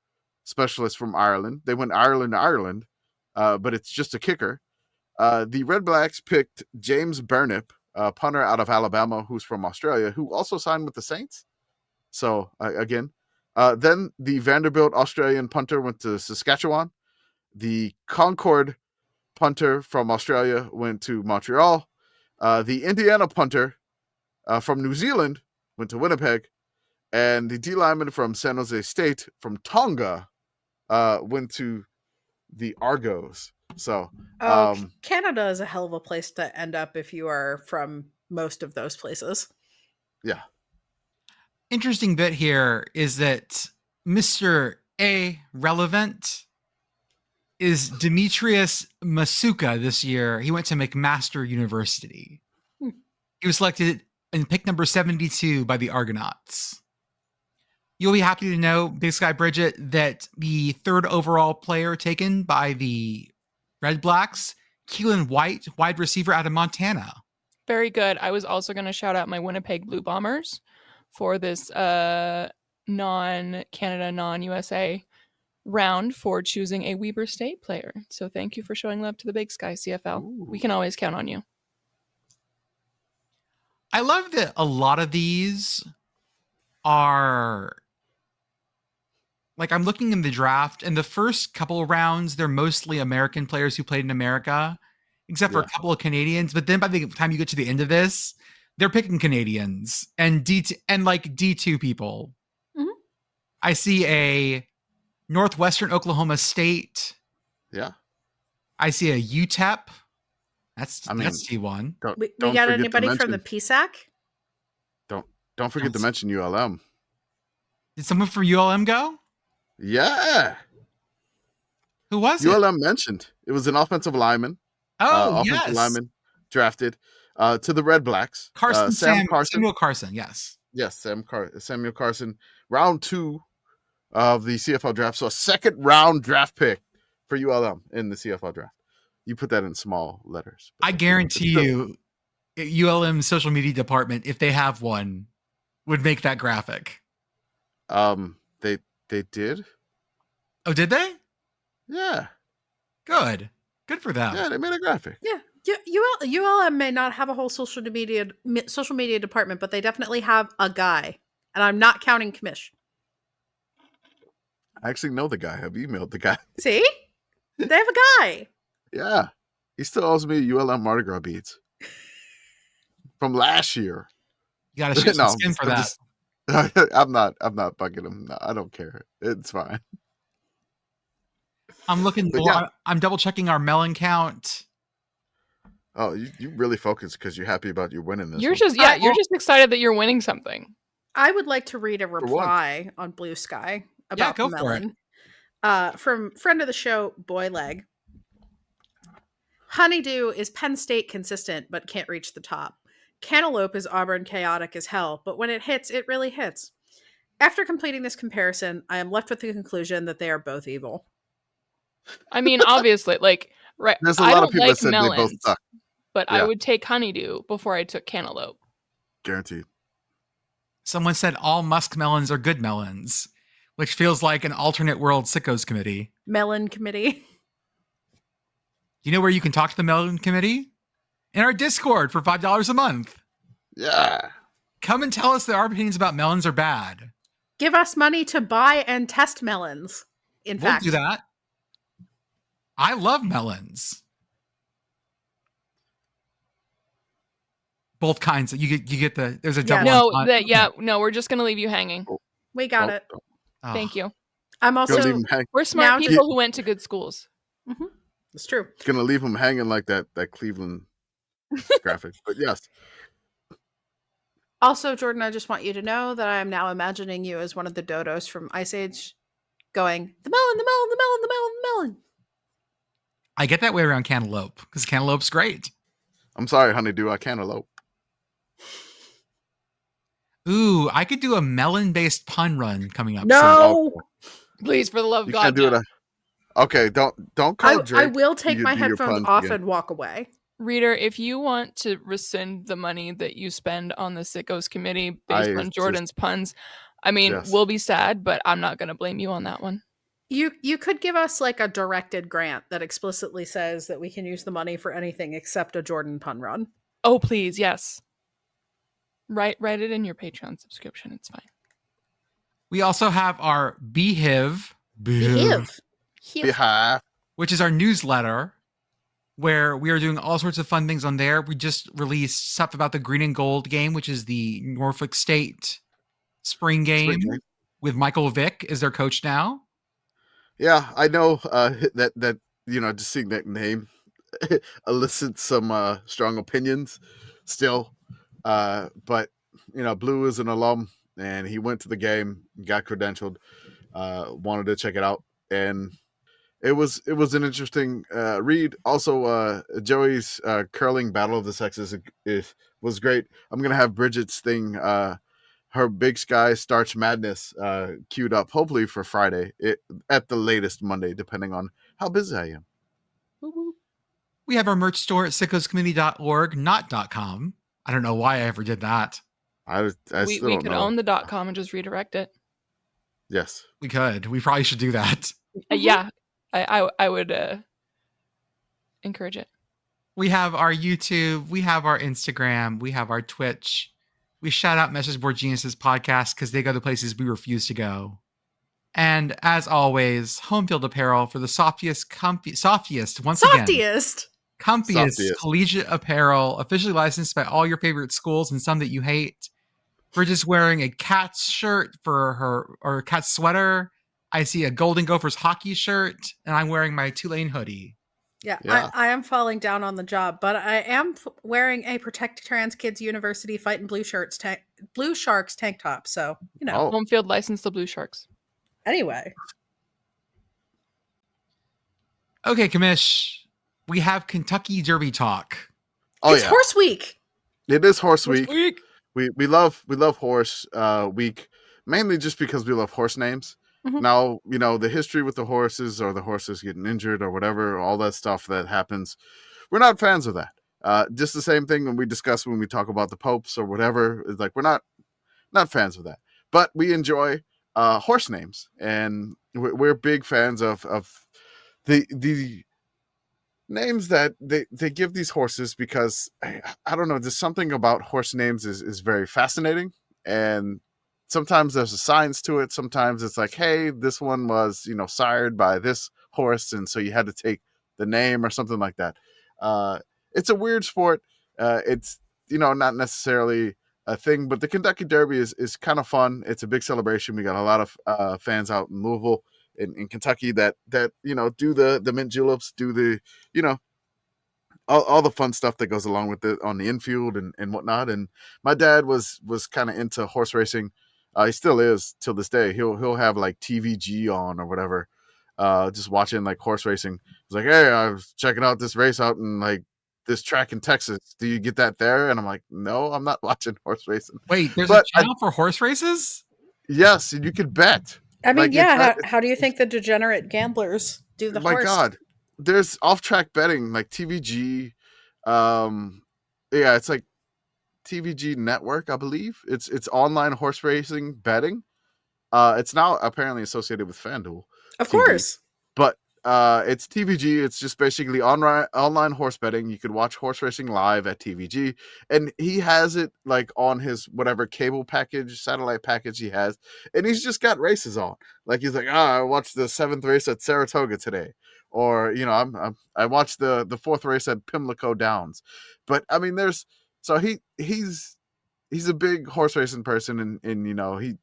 specialist from Ireland. They went Ireland to Ireland. But it's just a kicker. The Red Blacks picked James Burnip, a punter out of Alabama who's from Australia, who also signed with the Saints. So, again. Then the Vanderbilt Australian punter went to Saskatchewan. The Concord punter from Australia went to Montreal. The Indiana punter from New Zealand went to Winnipeg. And the D lineman from San Jose State from Tonga went to the Argos. So Canada is a hell of a place to end up if you are from most of those places. Yeah. Interesting bit here is that Mr. A Relevant is Demetrius Masuka this year. He went to McMaster University. He was selected in pick number 72 by the Argonauts. You'll be happy to know, Big Sky Brigit, that the third overall player taken by the Red Blacks Keelan White, wide receiver out of Montana. Very good. I was also going to shout out my Winnipeg Blue Bombers for this non-Canada, non-USA round for choosing a Weber State player. So thank you for showing love to the Big Sky, CFL. Ooh. We can always count on you. I love that a lot of these are like, I'm looking in the draft, and the first couple of rounds, they're mostly American players who played in America, except for a couple of Canadians. But then by the time you get to the end of this, they're picking Canadians and D2 people. Mhm. I see a Northwestern Oklahoma State. Yeah. I see a UTEP. That's T1. We Don't got forget to anybody from mention- the PSAC? Don't forget to mention ULM. Did someone from ULM go? Yeah. Who was it? ULM mentioned. It was an offensive lineman. Offensive lineman drafted to the Red Blacks. Carson. Samuel Carson, yes. Yes, Samuel Carson. Round 2 of the CFL draft. So a second round draft pick for ULM in the CFL draft. You put that in small letters. I guarantee you, ULM social media department, if they have one, would make that graphic. They did. Oh, did they? Yeah. Good for them. Yeah, they made a graphic. Yeah. ULM may not have a whole social media department, but they definitely have a guy. And I'm not counting Commish. I actually know the guy. I've emailed the guy. See? They have a guy. Yeah. He still owes me ULM Mardi Gras beads from last year. You gotta shoot some skin for that. I'm not bugging him. No, I don't care. It's fine. I'm looking. I'm double checking our melon count. Oh, you really focus because you're happy about you winning this. You're one. you're just excited that you're winning something. I would like to read a reply on Blue Sky about go the for it. melon. From friend of the show, Boyleg. Honeydew is Penn State consistent, but can't reach the top. Cantaloupe is Auburn chaotic as hell, but when it hits, it really hits. After completing this comparison, I am left with the conclusion that they are both evil. I mean, obviously, right. There's a I lot don't of people like that said melons, they both suck. but Yeah. I would take honeydew before I took cantaloupe. Guaranteed. Someone said all musk melons are good melons, which feels like an alternate world sickos committee. Melon committee. You know where you can talk to the melon committee? In our Discord for $5 a month. Yeah. Come and tell us that our opinions about melons are bad. Give us money to buy and test melons. In We'll fact, do that. I love melons. Both kinds. You get the. There's a double. No, we're just gonna leave you hanging. we got Oh, it. Oh. Thank you. I'm Gonna leave also. him hang. We're smart Now- people who went to good schools. It's true. Gonna leave him hanging like that Cleveland graphic. But yes. Also, Jordan, I just want you to know that I am now imagining you as one of the dodos from Ice Age going, the melon, the melon, the melon, the melon, the melon. I get that way around cantaloupe because cantaloupe's great. I'm sorry, honeydew. I can't elope. Ooh, I could do a melon-based pun run coming up. No! Please, for the love of You God. can't do no. it. Okay, don't call Drake. I will take You my do your headphones puns off again. and walk away. Reader, if you want to rescind the money that you spend on the Sickos Committee based on Jordan's puns, I mean, Yes. we'll be sad, but I'm not going to blame you on that one. You could give us like a directed grant that explicitly says that we can use the money for anything except a Jordan pun run. Oh, please, yes. Write it in your Patreon subscription. It's fine. We also have our Behiv, Behave. Behind. which is our newsletter, where we are doing all sorts of fun things on there. We just released stuff about the Green and Gold game, which is the Norfolk State spring game with Michael Vick as their coach now. Yeah, I know that just seeing that name elicits some strong opinions still. But Blue is an alum and he went to the game, got credentialed, wanted to check it out, and it was an interesting read. Also, Joey's curling battle of the sexes was great. I'm gonna have Brigit's thing, her Big Sky Starch Madness, queued up hopefully for Friday, at the latest Monday, depending on how busy I am. We have our merch store at sickoscommunity.org, not .com. I don't know why I ever did that. I we still don't could know. own the .com and just redirect it. Yes. We could. We probably should do that. Yeah, I would encourage it. We have our YouTube, we have our Instagram, we have our Twitch. We shout out Message Board Geniuses podcast because they go to places we refuse to go. And as always, home field apparel for the comfiest, Softiest. comfiest collegiate apparel, officially licensed by all your favorite schools and some that you hate. We're just wearing a Cat's shirt for her, or a Cat's sweater. I see a Golden Gophers hockey shirt, and I'm wearing my Tulane hoodie. Yeah. Yeah. I am falling down on the job, but I am wearing a Protect Trans Kids University Fighting Blue Sharks tank top. So, you know. Oh. Home field license the Blue Sharks. Anyway. Okay, Commish, we have Kentucky Derby talk. Oh, It's Horse Week. It is Horse Week. Week. We love Horse Week, mainly just because we love horse names. Mhm. Now, you know, the history with the horses, or the horses getting injured or whatever, all that stuff that happens, we're not fans of that. Just the same thing when we discuss when we talk about the popes or whatever. It's like we're not fans of that. But we enjoy horse names, and we're big fans of the names that they give these horses, because I don't know, there's something about horse names is very fascinating, and sometimes there's a science to it. Sometimes it's like, hey, this one was, you know, sired by this horse, and so you had to take the name or something like that. It's a weird sport. It's, you know, not necessarily a thing, but the Kentucky Derby is kind of fun. It's a big celebration. We got a lot of fans out in Louisville, in Kentucky, that you know, do the mint juleps, do the, you know, all the fun stuff that goes along with it on the infield and whatnot. And my dad was kind of into horse racing. He still is till this day. He'll have like TVG on or whatever, just watching like horse racing. He's like, hey, I was checking out this race out in like this track in Texas. Do you get that there? And I'm like, no, I'm not watching horse racing. Wait, there's a channel for horse races? Yes, you could bet. I mean, Like, yeah. How do you think the degenerate gamblers do the my horse? God, there's off-track betting like TVG. Yeah, it's like TVG Network, I believe. It's online horse racing betting. It's now apparently associated with FanDuel. Of TV. course. But it's TVG. It's just basically online horse betting. You could watch horse racing live at TVG, and he has it like on his whatever cable package, satellite package he has, and he's just got races on. Like he's like, I watched the 7th race at Saratoga today, or you know, I watched the 4th race at Pimlico Downs. But I mean, he's a big horse racing person, and you know, he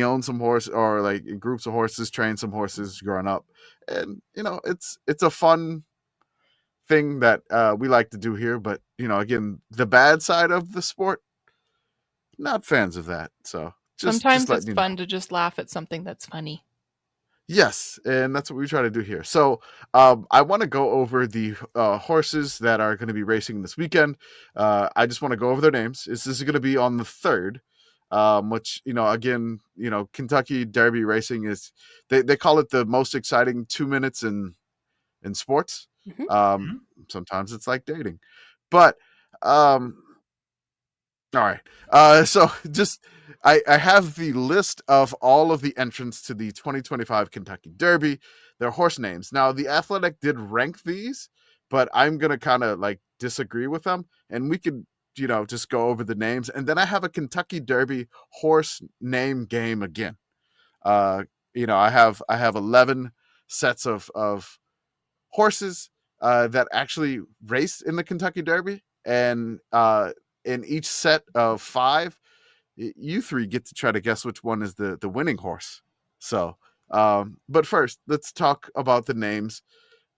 owns some horse, or like groups of horses, trained some horses growing up. And, you know, it's a fun thing that we like to do here. But, you know, again, the bad side of the sport, not fans of that. So Sometimes it's fun to just laugh at something that's funny. Yes, and that's what we try to do here. So I want to go over the horses that are going to be racing this weekend. I just want to go over their names. This is going to be on the 3rd. Which, you know, again, you know, Kentucky Derby racing is, they call it the most exciting 2 minutes in sports. Mm-hmm. Sometimes it's like dating, but all right. So just I have the list of all of the entrants to the 2025 Kentucky Derby, their horse names. Now, The Athletic did rank these, but I'm gonna kind of like disagree with them, and we could, you know, just go over the names. And then I have a Kentucky Derby horse name game again. You know, I have 11 sets of horses that actually raced in the Kentucky Derby, and in each set of 5, you 3 get to try to guess which one is the winning horse. So, but first, let's talk about the names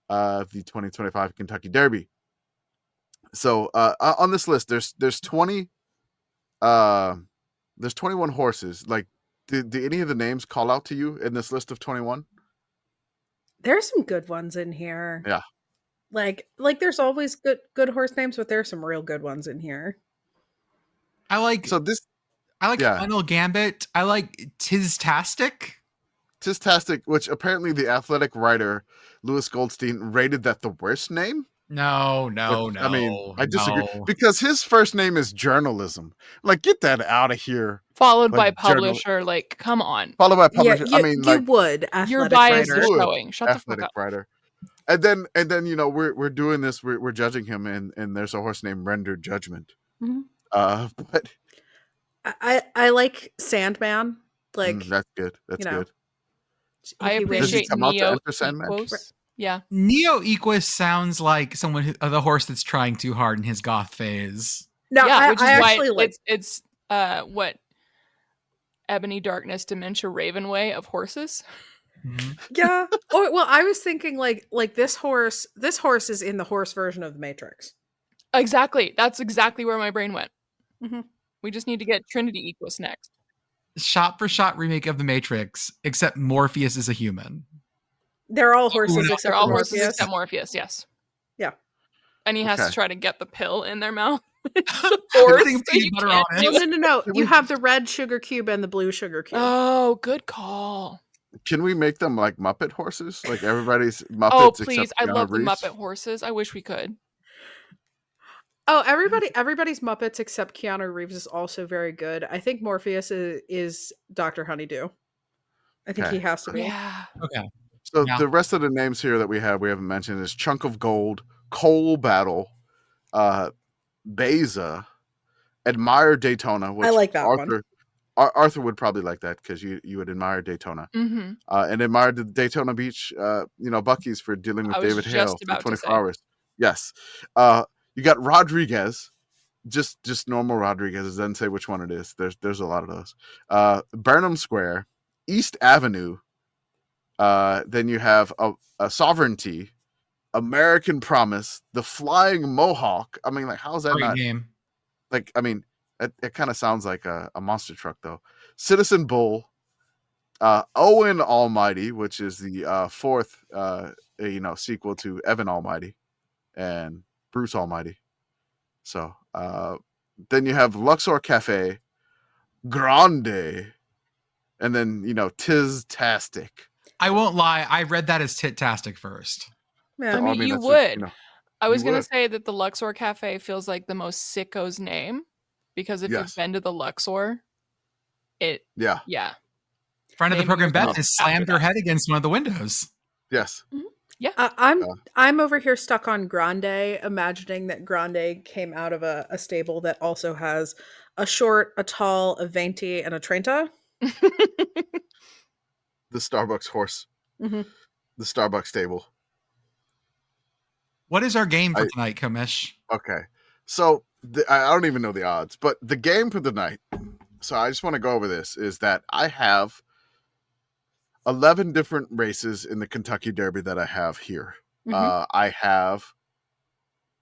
of the 2025 Kentucky Derby. So on this list, there's 20, there's 21 horses. Like, did any of the names call out to you in this list of 21? There's some good ones in here. Yeah. Like there's always good horse names, but there's some real good ones in here. I like Final Gambit. I like Tistastic. Tistastic, which apparently the Athletic writer Louis Goldstein rated that the worst name. No. I mean, I disagree no. because his first name is journalism. Like, get that out of here. Followed by Like, publisher. Like, come on. Followed by Yeah, publisher. I mean, you like would Your athletic bias writer. is would showing. Shut the fuck athletic up. writer. And then we're doing this. We're judging him, and there's a horse named Rendered Judgment. Mhm. But I like Sandman. Like that's good. That's you know, good. I he wins. Does he appreciate come out to Neo enter Sandman? Equos. Yeah. Neo Equus sounds like someone the horse that's trying too hard in his goth phase. No, Yeah, which is I why actually like. it's what Ebony Darkness Dementia Raven way of horses. Yeah. Oh well, I was thinking like this horse. This horse is in the horse version of the Matrix. Exactly. That's exactly where my brain went. Mhm. We just need to get Trinity Equus next. Shot for shot remake of the Matrix, except Morpheus is a human. They're all horses no, except They're all for horses Morpheus. except Morpheus, yes. Yeah. And he has Okay. to try to get the pill in their mouth. Everything Force, with so peanut you butter can't on it. do Well, it. no. Can You we- have the red sugar cube and the blue sugar cube. Oh, good call. Can we make them like Muppet horses? Like everybody's Muppets. Oh, please. Except I Keanu love the Reeves? Muppet horses. I wish we could. Oh, everybody's Muppets except Keanu Reeves is also very good. I think Morpheus is Dr. Honeydew. I think Okay. he has to be. Yeah. Okay. So Yeah. the rest of the names here that we haven't mentioned is Chunk of Gold, Coal Battle, Beza, Admire Daytona. Which I like that one. Arthur would probably like that because you would admire Daytona. Mm-hmm. And admire the Daytona Beach, Buc-ee's for dealing with I was David just Hale for about to 24 say. hours. Yes. You got Rodriguez, just normal Rodriguez. It doesn't say which one it is. There's a lot of those. Burnham Square, East Avenue. Then you have a Sovereignty, American Promise, the Flying Mohawk. I mean, like, how is that Great not game. like? I mean, it kind of sounds like a monster truck, though. Citizen Bull, Owen Almighty, which is the fourth, sequel to Evan Almighty and Bruce Almighty. So then you have Luxor Cafe, Grande, and then Tis-tastic. I won't lie. I read that as Tit-tastic first. Yeah. I mean, you that's would. what, I was you going to would. say that the Luxor Cafe feels like the most sicko's name because if Yes. you've been to the Luxor, Yeah. yeah. Friend of the Name program, yourself Beth, has after slammed her that. head against one of the windows. Yes. I'm over here stuck on Grande, imagining that Grande came out of a stable that also has a short, a tall, a venti, and a Trenta. The Starbucks horse. Mhm. The Starbucks stable. What is our game for tonight, Commish? Okay. So I don't even know the odds, but the game for the night. So I just want to go over this is that I have 11 different races in the Kentucky Derby that I have here. Mhm. I have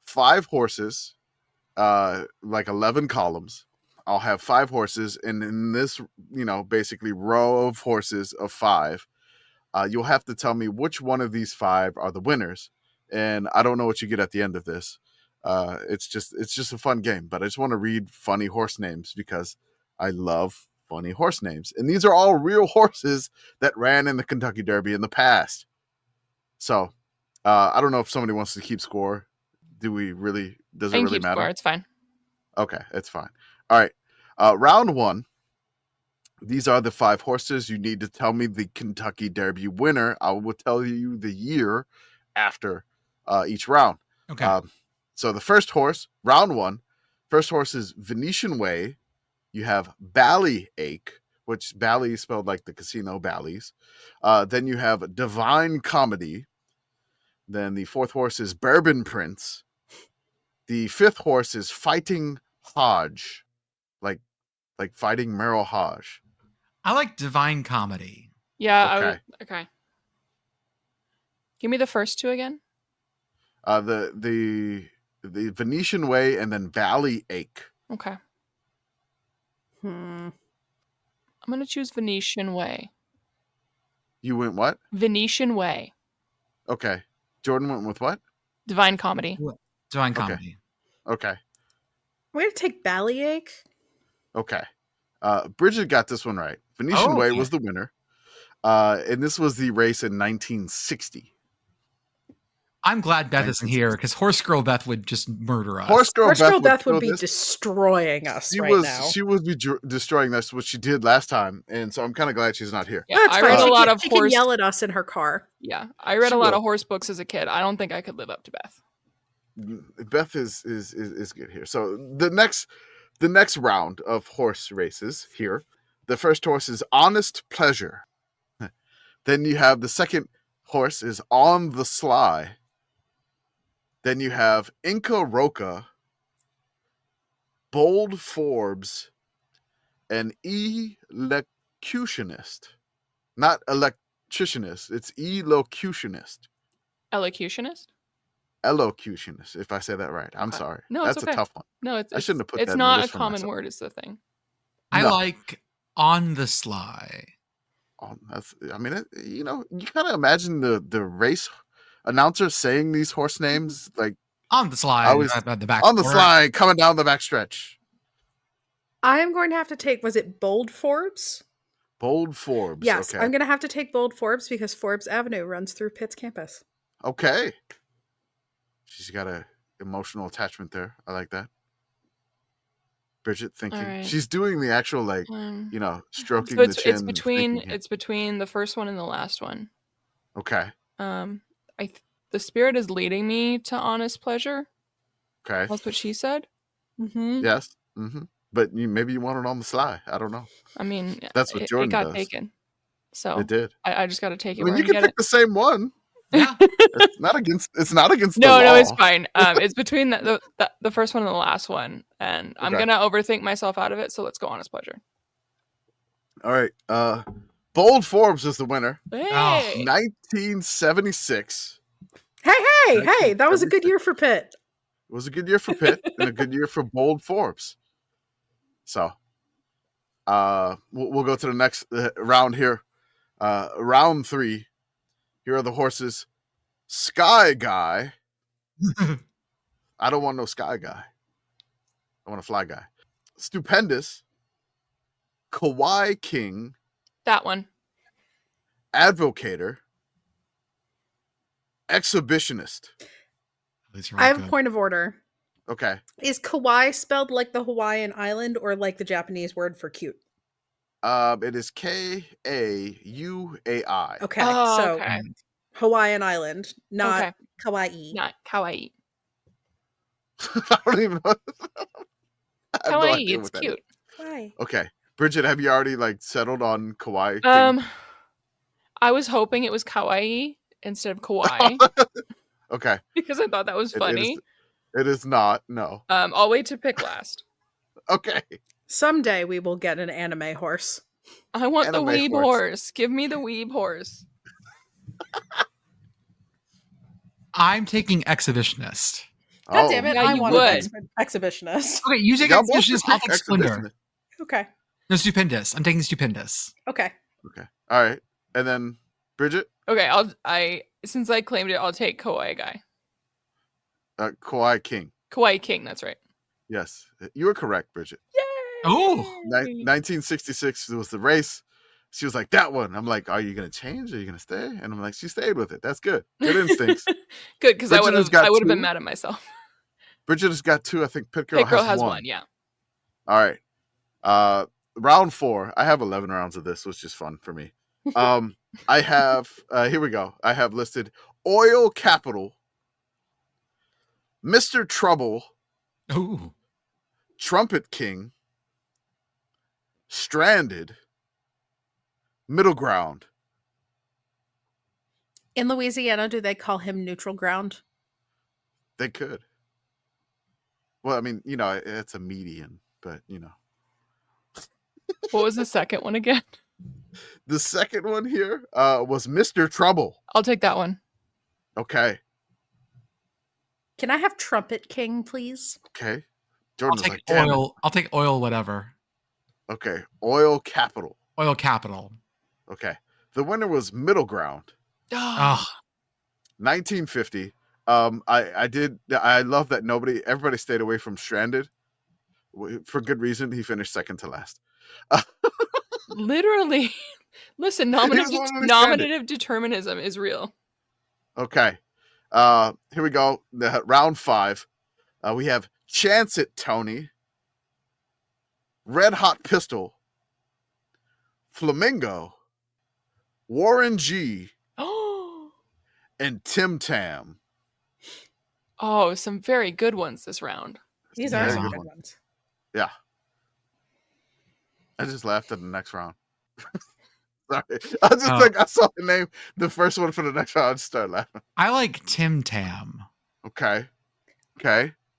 5 horses, like 11 columns. I'll have 5 horses, and in this, basically row of horses of 5, you'll have to tell me which one of these 5 are the winners. And I don't know what you get at the end of this. It's just a fun game, but I just want to read funny horse names because I love funny horse names. And these are all real horses that ran in the Kentucky Derby in the past. So I don't know if somebody wants to keep score. Does it really matter? Score. It's fine. Okay, it's fine. All right. Round 1. These are the 5 horses. You need to tell me the Kentucky Derby winner. I will tell you the year after each round. Okay. So the first horse, round 1. First horse is Venetian Way. You have Ballyache, which Bally is spelled like the casino Bally's. Then you have Divine Comedy. Then the 4th horse is Bourbon Prince. The 5th horse is Fighting Hodge, like fighting Merrill Hodge. I like Divine Comedy. Yeah. Okay. Give me the first 2 again. The Venetian Way and then Ballyache. Okay. Hmm. I'm going to choose Venetian Way. You went what? Venetian Way. Okay. Jordan went with what? Divine Comedy. Divine Okay. Comedy. Okay. We're gonna take Ballyache. Okay. Brigit got this one right. Venetian Way okay. was the winner. And this was the race in 1960. I'm glad Beth isn't here 1966. because Horse Girl Beth would just murder us. Horse Girl Horse Beth Girl Beth kill would be this. destroying us She right now. She would be destroying us, what she did last time, and so I'm kind of glad she's not here. Yeah, That's I fine. read a lot of She can horse. yell at us in her car. Yeah, I read She a lot will. of horse books as a kid. I don't think I could live up to Beth. Beth is good here. So the next round of horse races here. The first horse is Honest Pleasure. Then you have the second horse is On the Sly. Then you have Inca Roca, Bold Forbes, and Elocutionist. Not electricianist, it's elocutionist. Elocutionist? Elocutionist, if I say that right. I'm Okay. sorry. No, it's That's okay. a tough one. No, I shouldn't have put that it's in the not list a for common myself. word. Is the thing. I No. like On the Sly. Oh, you kind of imagine the race announcer saying these horse names like On the Sly. I was at the back. on the corner. slide coming down the back stretch. I am going to have to take, was it Bold Forbes? Bold Forbes. Yes, Okay. I'm going to have to take Bold Forbes because Forbes Avenue runs through Pitt's campus. Okay. She's got a emotional attachment there. I like that. Brigit thinking. right. She's doing the actual stroking So the chin. it's between thinking here. it's between the first one and the last one. Okay. The spirit is leading me to honest pleasure. Okay. That's what she said. Mm-hmm. Yes. Mm-hmm. But maybe you want it on the sly. I don't know. I mean, That's what Jordan it got does. taken. So It did. I just got to take it I mean, where you I can get pick it. the same one. Yeah. It's not against the No, law. it's fine. It's between the first one and the last one, and I'm Okay. gonna overthink myself out of it. So let's go honest pleasure. All right. Bold Forbes is the winner. Hey! 1976. Hey, that was a good year for Pitt. It was a good year for Pitt and a good year for Bold Forbes. So, we'll go to the next round here. Round 3. Here are the horses. Sky Guy. I don't want no Sky Guy. I want a Fly Guy. Stupendous. Kawaii King. That one. Advocator. Exhibitionist. I have a point of order. Okay. Is kawaii spelled like the Hawaiian island or like the Japanese word for cute? It is Kauai. Okay, Oh, so okay. Hawaiian island, not Okay. kawaii. Not kawaii. I don't even know. I have no Kawaii. idea It's what that cute. Kawaii. is. Okay. Brigit, have you already settled on Kawaii King? I was hoping it was kawaii instead of kawaii Okay. because I thought that was funny. It is not. No. I'll wait to pick last. Okay. Someday we will get an anime horse. I want the Anime weeb horse. horse. Give me the weeb horse. I'm taking Exhibitionist. God damn it, Yeah, I you want would. an exhibitionist. Okay, you take Y'all both Exhibitionist. I'll take Splendor. Exhibitionist. Okay. No, Stupendous. I'm taking Stupendous. Okay. Okay. All right. And then Brigit, Okay, since I claimed it, I'll take kawaii guy. Kawaii King. Kawaii king, that's right. Yes. You were correct, Brigit. Yay! Oh. 1966 was the race. She was like, that one. I'm like, are you going to change? Are you going to stay? And I'm like, she stayed with it. That's good. Good instincts. Good, because I Bridget would has have got been 2. mad at myself. Bridget has got 2. I think Pitt Girl, Pitt Girl has has 1. one, yeah. All right. Round 4. I have 11 rounds of this, which is fun for me. I have, here we go. I have listed Oil Capital, Mr. Trouble, Ooh. Trumpet King, Stranded, Middle Ground. In Louisiana, do they call him neutral ground? They could. Well, I mean, it's a median, but What was the second one again? The second one here was Mr. Trouble. I'll take that one. Okay. Can I have Trumpet King, please? Okay. I'll Jordan was take like, damn it. oil. I'll take oil. Whatever. Okay. Oil Capital. Oil Capital. Okay. The winner was Middle Ground. Oh, 1950. I love that everybody stayed away from Stranded. For good reason. He finished second to last. Literally. Listen, He was literally stranded. nominative determinism is real. Okay. Here we go. The round 5. We have Chance It, Tony. Red Hot Pistol. Flamingo. Warren G. And Tim Tam. Oh, some very good ones this round. These Very are some good good one. ones. Yeah. I just laughed at the next round. Sorry. I just like I saw the name, the first one for the next round. I just started laughing. I like Tim Tam. Okay.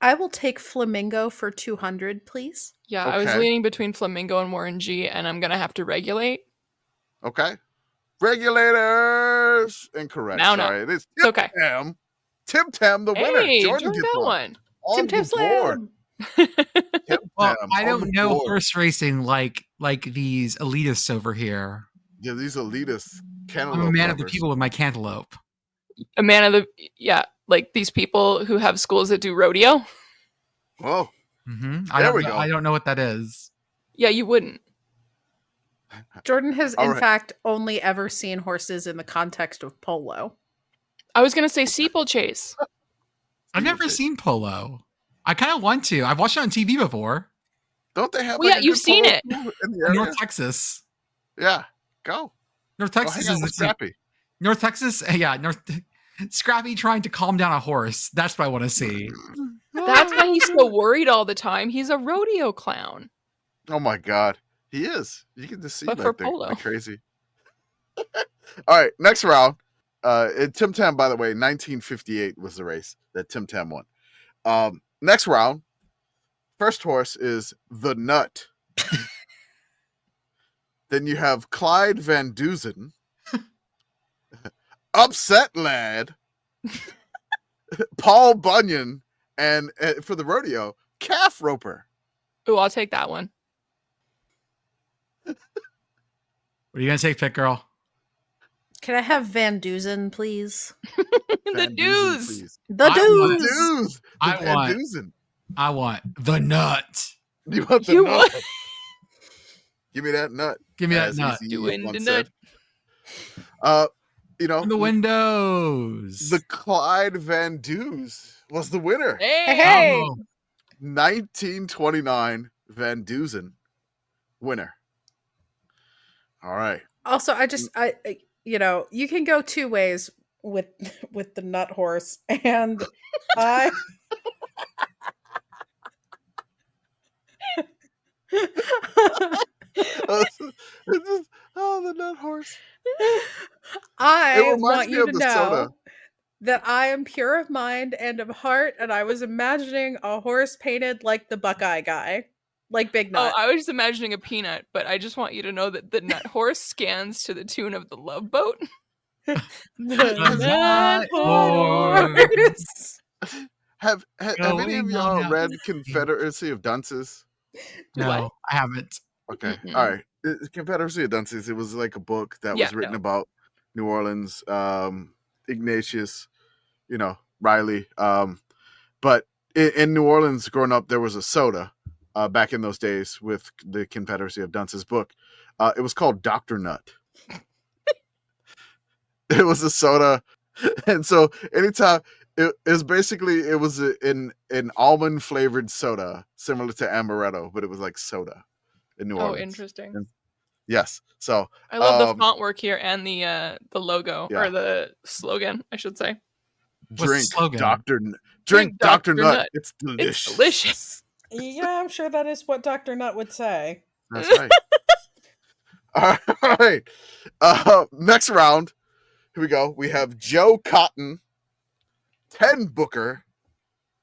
I will take Flamingo for 200, please. Yeah, I was Okay. leaning between Flamingo and Warren G, and I'm gonna have to regulate. Okay. Regulators. Incorrect. Now, no. Sorry. It is It's okay. Tam. Tim Tam, the winner. Hey, Jordan Jordan gets got one. one. On Tim the board. Slam. Tim Well, Tam I on don't the know board. horse racing like these elitists over here. Yeah, these elitists. I'm a man of the people with my cantaloupe. A man of the like these people who have schools that do rodeo. Oh, There we go. I don't know what that is. Yeah, you wouldn't. Jordan has, All in right. fact, only ever seen horses in the context of polo. I was gonna say steeplechase. I've never seen polo. I kind of want to. I've watched it on TV before. Don't they have? Well, like, yeah, a you've good seen polo it. school in the area? North Texas. Yeah, go. North Go Texas hang out is with Scrappy. North Texas. Yeah, Scrappy trying to calm down a horse. That's what I want to see. That's why he's so worried all the time. He's a rodeo clown. Oh my God, he is. You can just see But like for the polo. crazy. All right, next round. Tim Tam, by the way, 1958 was the race that Tim Tam won. Next round. First horse is the Nut. Then you have Clyde Van Dusen, Upset Lad, Paul Bunyan, and for the rodeo, Calf Roper. Oh, I'll take that one. What are you gonna take, Pitt Girl? Can I have Van Dusen, please? The Van Dusen, dues. please. The want- dues. Dues. I Van want- Dusen. I want the nut. You want the You nut? want- Give me that nut. Give me that as nut. ECE Doing once the said. You know, In the windows. the Clyde Van Dusen was the winner. Hey. Oh, 1929 Van Dusen winner. All right. Also, I you can go two ways with the nut horse, and I The nut horse. I It reminds want me you of to the know soda. that I am pure of mind and of heart, and I was imagining a horse painted like the Buc-ee guy, like Big Oh, Nut. I was just imagining a peanut, but I just want you to know that the nut horse scans to the tune of the Love Boat. The nut horse. Have any of Going y'all on read out. Confederacy of Dunces? no, What? I haven't. Okay. Mm-mm. All right. Confederacy of Dunces. It was like a book that Yeah, was written no. about New Orleans, Ignatius, Riley. But in New Orleans, growing up, there was a soda back in those days with the Confederacy of Dunces book. It was called Dr. Nut. It was a soda. And so anytime it was an almond flavored soda, similar to amaretto, but it was like soda in New Oh, Orleans. interesting. And- yes. So I love the um, font work here and the logo Yeah. or the slogan, I should say. What's the drink slogan? drink Dr. Nut. Nut. It's delicious. It's delicious. Yeah, I'm sure that is what Dr. Nut would say. That's right. All right. Next round. Here we go. We have Joe Cotton, Ted Booker,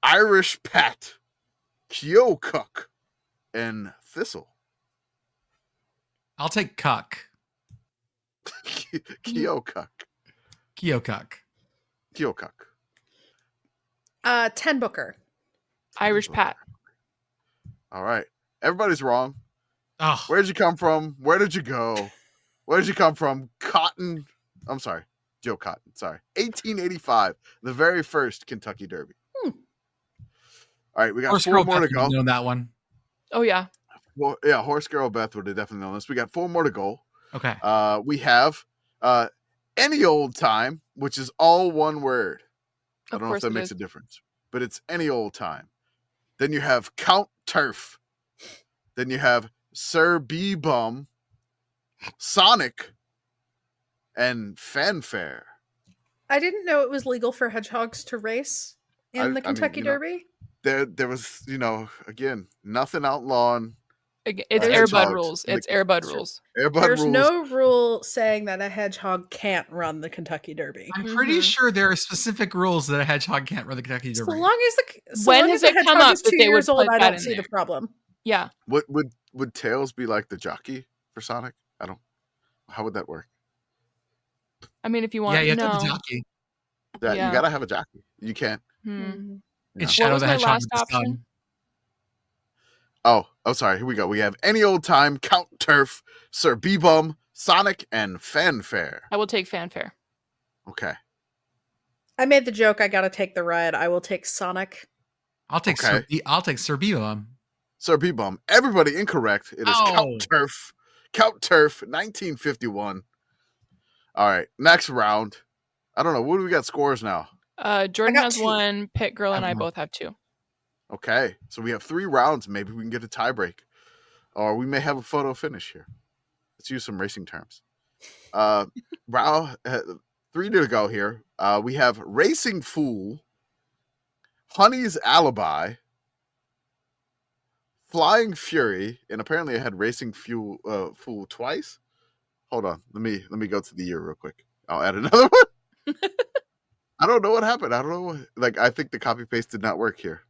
Irish Pat, Keokuk, and Thistle. I'll take Cuck. Keokuk. Keokuk. Keokuk. 10 Booker. Irish Pat. All right. Everybody's wrong. Oh, Where'd you come from? Where did you go? Where did you come from? Cotton. I'm sorry. Joe Cotton. Sorry. 1885. The very first Kentucky Derby. All right. We got Horse 4 Girl more to Beth go. would know that one. Oh yeah. Well, yeah, Horse Girl Beth would have definitely known this. We got 4 more to go. Okay. We have Any Old Time, which is all one word. I Of don't know if course that it makes is. a difference, but it's any old time. Then you have Count Turf. Then you have Sir B Bum, Sonic, and Fanfare. I didn't know it was legal for hedgehogs to race in the I mean, Kentucky you know, Derby. there was, again, nothing outlawing It's There's- Airbud hedgehogs rules. in the It's Airbud Kentucky rules. Airbud There's rules. no rule saying that a hedgehog can't run the Kentucky Derby. I'm pretty Mhm. sure there are specific rules that a hedgehog can't run the Kentucky So Derby. long as the When long has as the it come hedgehog up is that 2 they would years old, put I that don't in see the there? problem. Yeah. Would Tails be like the jockey for Sonic? How would that work? I mean, if you want, Yeah, you have to have a no. jockey. You Yeah. gotta have a jockey. You can't. Hmm. It's No. Shadow What was the my Hedgehog last with the sun. option? Oh, sorry. Here we go. We have any old time, Count Turf, Sir B-Bum, Sonic, and Fanfare. I will take Fanfare. Okay. I made the joke. I got to take the ride. I will take Sonic. I'll take Okay. Sir Bebum. Sir B-Bum. Everybody incorrect. It is Oh. Count Turf. Count Turf, 1951. All right. Next round. I don't know. What do we got scores now? Jordan got has 2. 1. Pitt Girl and I I have 1. both have 2. Okay. So we have 3 rounds. Maybe we can get a tiebreak. Or we may have a photo finish here. Let's use some racing terms. Round 3 to go here. We have Racing Fool, Honey's Alibi, Flying Fury, and apparently I had Racing Fool twice. Hold on, let me go to the year real quick. I'll add another one. I don't know what happened. I don't know. I think the copy paste did not work here.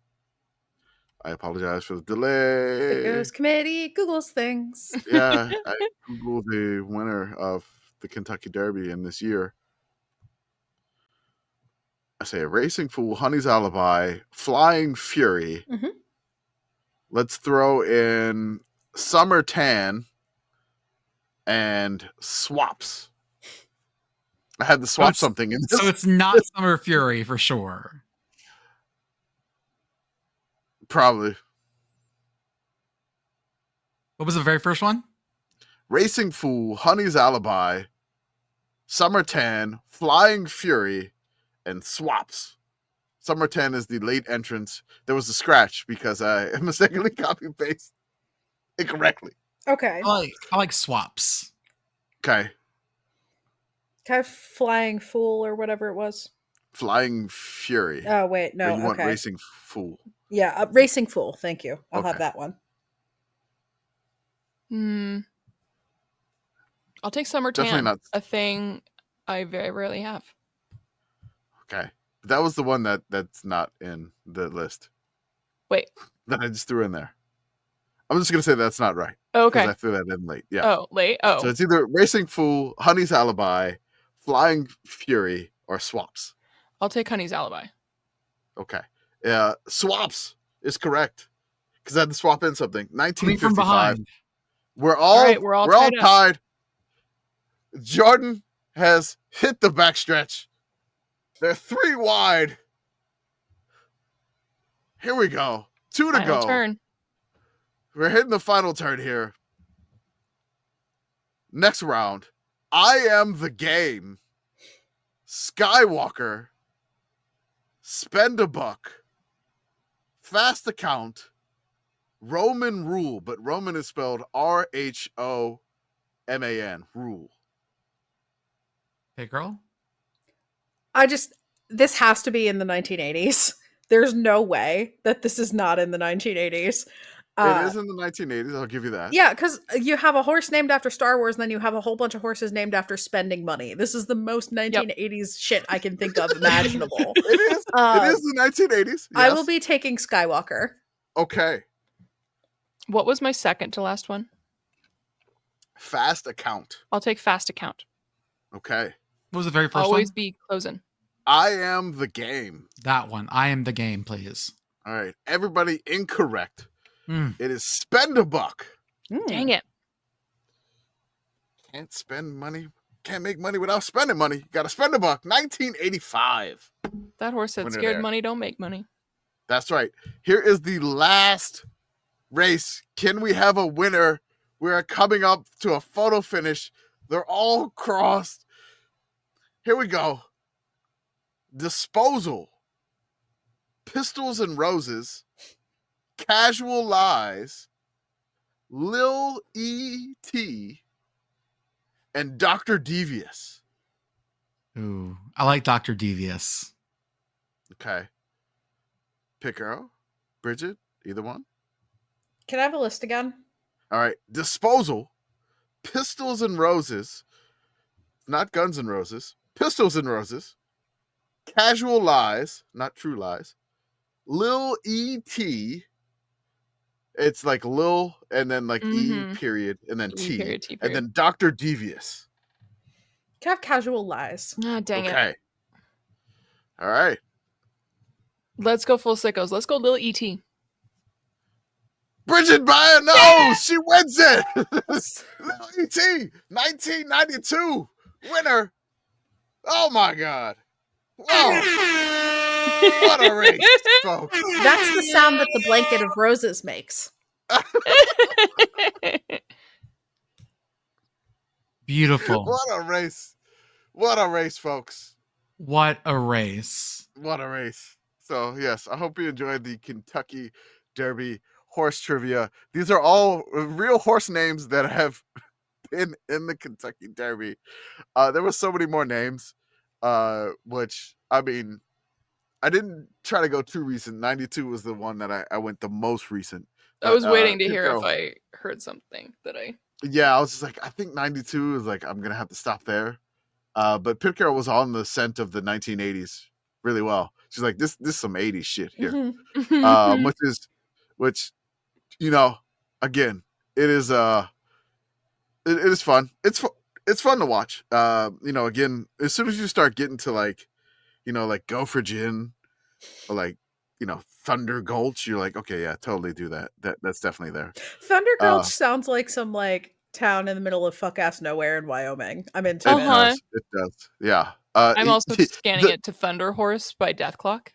I apologize for the delay. It goes committee, Google's things. Yeah, I googled the winner of the Kentucky Derby in this year. I say Racing Fool, Honey's Alibi, Flying Fury. Mhm. Let's throw in Summer Tan and Swaps. I had to swap something in this. So it's not Summer Fury for sure. Probably. What was the very first one? Racing Fool, Honey's Alibi, Summer Tan, Flying Fury, and Swaps. Summer Tan is the late entrance. There was a scratch because I mistakenly copy paste incorrectly. Okay. I like swaps. Okay. Kind of Flying Fool or whatever it was. Flying Fury. Oh, wait. Or No. you want Okay. Racing Fool. Yeah. Racing Fool. Thank you. I'll Okay. have that one. I'll take Summer Definitely Tan. not. A thing I very rarely have. Okay. That was the one that's not in the list. Wait. That I just threw in there. I'm just going to say that's not right. Okay. Because I threw that in late. Yeah. Oh, late. Oh. So it's either Racing Fool, Honey's Alibi, Flying Fury, or Swaps. I'll take Honey's Alibi. Okay. Swaps is correct. Because I had to swap in something. Coming from 1955. behind. We're all tied up. tied. Jordan has hit the backstretch. They're 3 wide. Here we go. 2 to Final go. turn. We're hitting the final turn here. Next round. I Am the Game. Skywalker. Spend a Buck. Fast Account. Roman Rule, but Roman is spelled RHOMAN. Rule. Hey, girl. This has to be in the 1980s. There's no way that this is not in the 1980s. It is in the 1980s. I'll give you that. Yeah, because you have a horse named after Star Wars, and then you have a whole bunch of horses named after spending money. This is the most 1980s shit I can think of imaginable. It is. It is the 1980s. Yes. I will be taking Skywalker. Okay. What was my second to last one? Fast Account. I'll take Fast Account. Okay. What was the very first Always one? be closing. I Am the Game. That one. I Am the Game, please. All right. Everybody incorrect. Mm. It is Spend a Buck. Dang it. Can't spend money. Can't make money without spending money. You got to spend a buck. 1985. That horse said Winner scared there. money don't make money. That's right. Here is the last race. Can we have a winner? We are coming up to a photo finish. They're all crossed. Here we go. Disposal Pistols and Roses, Casual Lies, Lil E.T., and Dr. Devious. Ooh, I like Dr. Devious. Okay. Pitt Girl, Brigit, either one. Can I have a list again? All right. Disposal, Pistols and Roses, not Guns and Roses, Pistols and Roses, Casual Lies, not True Lies, Lil E.T., it's like Lil and then like E period and then E T, period, T and period. then Dr. Devious. Can I have Casual Lies? Ah, dang it. Okay. All right. Let's go full sickos. Let's go Lil E.T. Brigit by a nose. She wins it. Lil E.T. 1992 winner. Oh my God. Wow. What a race, folks. That's the sound that the blanket of roses makes. Beautiful. What a race. What a race, folks. What a race. What a race. So, yes, I hope you enjoyed the Kentucky Derby horse trivia. These are all real horse names that have been in the Kentucky Derby. There were so many more names, which, I mean, I didn't try to go too recent. 92 was the one that I went the most recent. I was waiting to Pitt hear Girl, if I heard something that I... Yeah, I was just like, I think 92 is like, I'm going to have to stop there. But Pitt Girl was on the scent of the 1980s really well. She's like, this is some 80s shit here. Which, you know, again, it is it is fun. It's fun to watch. You know, again, as soon as you start getting to like, you know, like Gopher Gin or like, you know, Thunder Gulch, you're like, okay, yeah, totally do that. That's definitely there. Thunder Gulch sounds like some like town in the middle of fuck ass nowhere in Wyoming. I'm into It it. does. It does. Yeah. I'm also scanning it to Thunder Horse by Death Clock.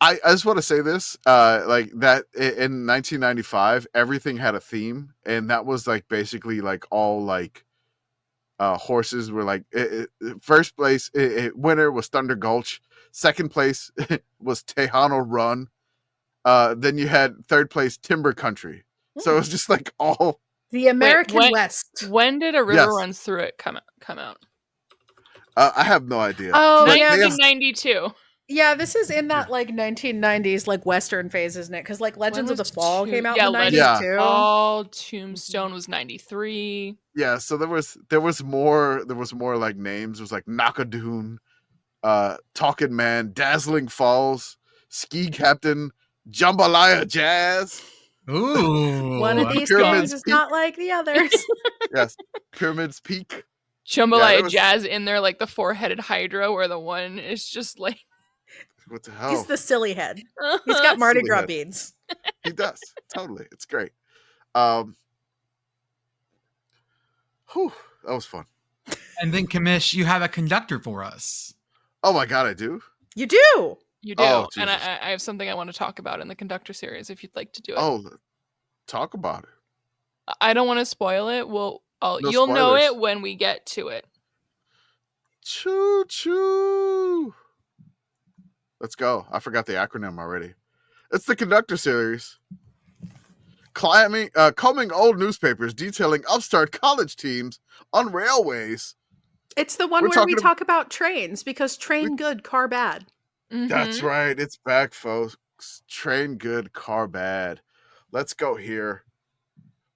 I just want to say this, like that in 1995, everything had a theme, and that was like basically like all like horses were like first place winner was Thunder Gulch, second place was Tejano Run, then you had third place Timber Country. So it was just like all the American West. When did A River Runs Through It come out? I have no idea. Oh, 1992. Yeah, this is in that like 1990s like Western phase, isn't it? Because like Legends of the Fall came out in 92. All Tombstone was 93. Yeah, so there was more like names. There was like Knockadoon, Talking Man, Dazzling Falls, Ski Captain, Jambalaya Jazz. Ooh. One of these songs is not like the others. Yes. Pyramids Peak. Jambalaya Jazz in there like the four-headed Hydra, where the one is just like, what the hell? He's the silly head. He's got Mardi Gras beads. He does. Totally. It's great. Whew, that was fun. And then, Commish, you have a conductor for us. Oh my God, I do? You do. You do. Oh, and I have something I want to talk about in the conductor series if you'd like to do it. Oh, talk about it. I don't want to spoil it. You'll spoilers. know it when we get to it. Choo choo. Let's go. I forgot the acronym already. It's the Conductor series. Combing old newspapers detailing upstart college teams on railways. It's the one where we talk about trains because train good, car bad. Mm-hmm. That's right. It's back, folks. Train good, car bad. Let's go here.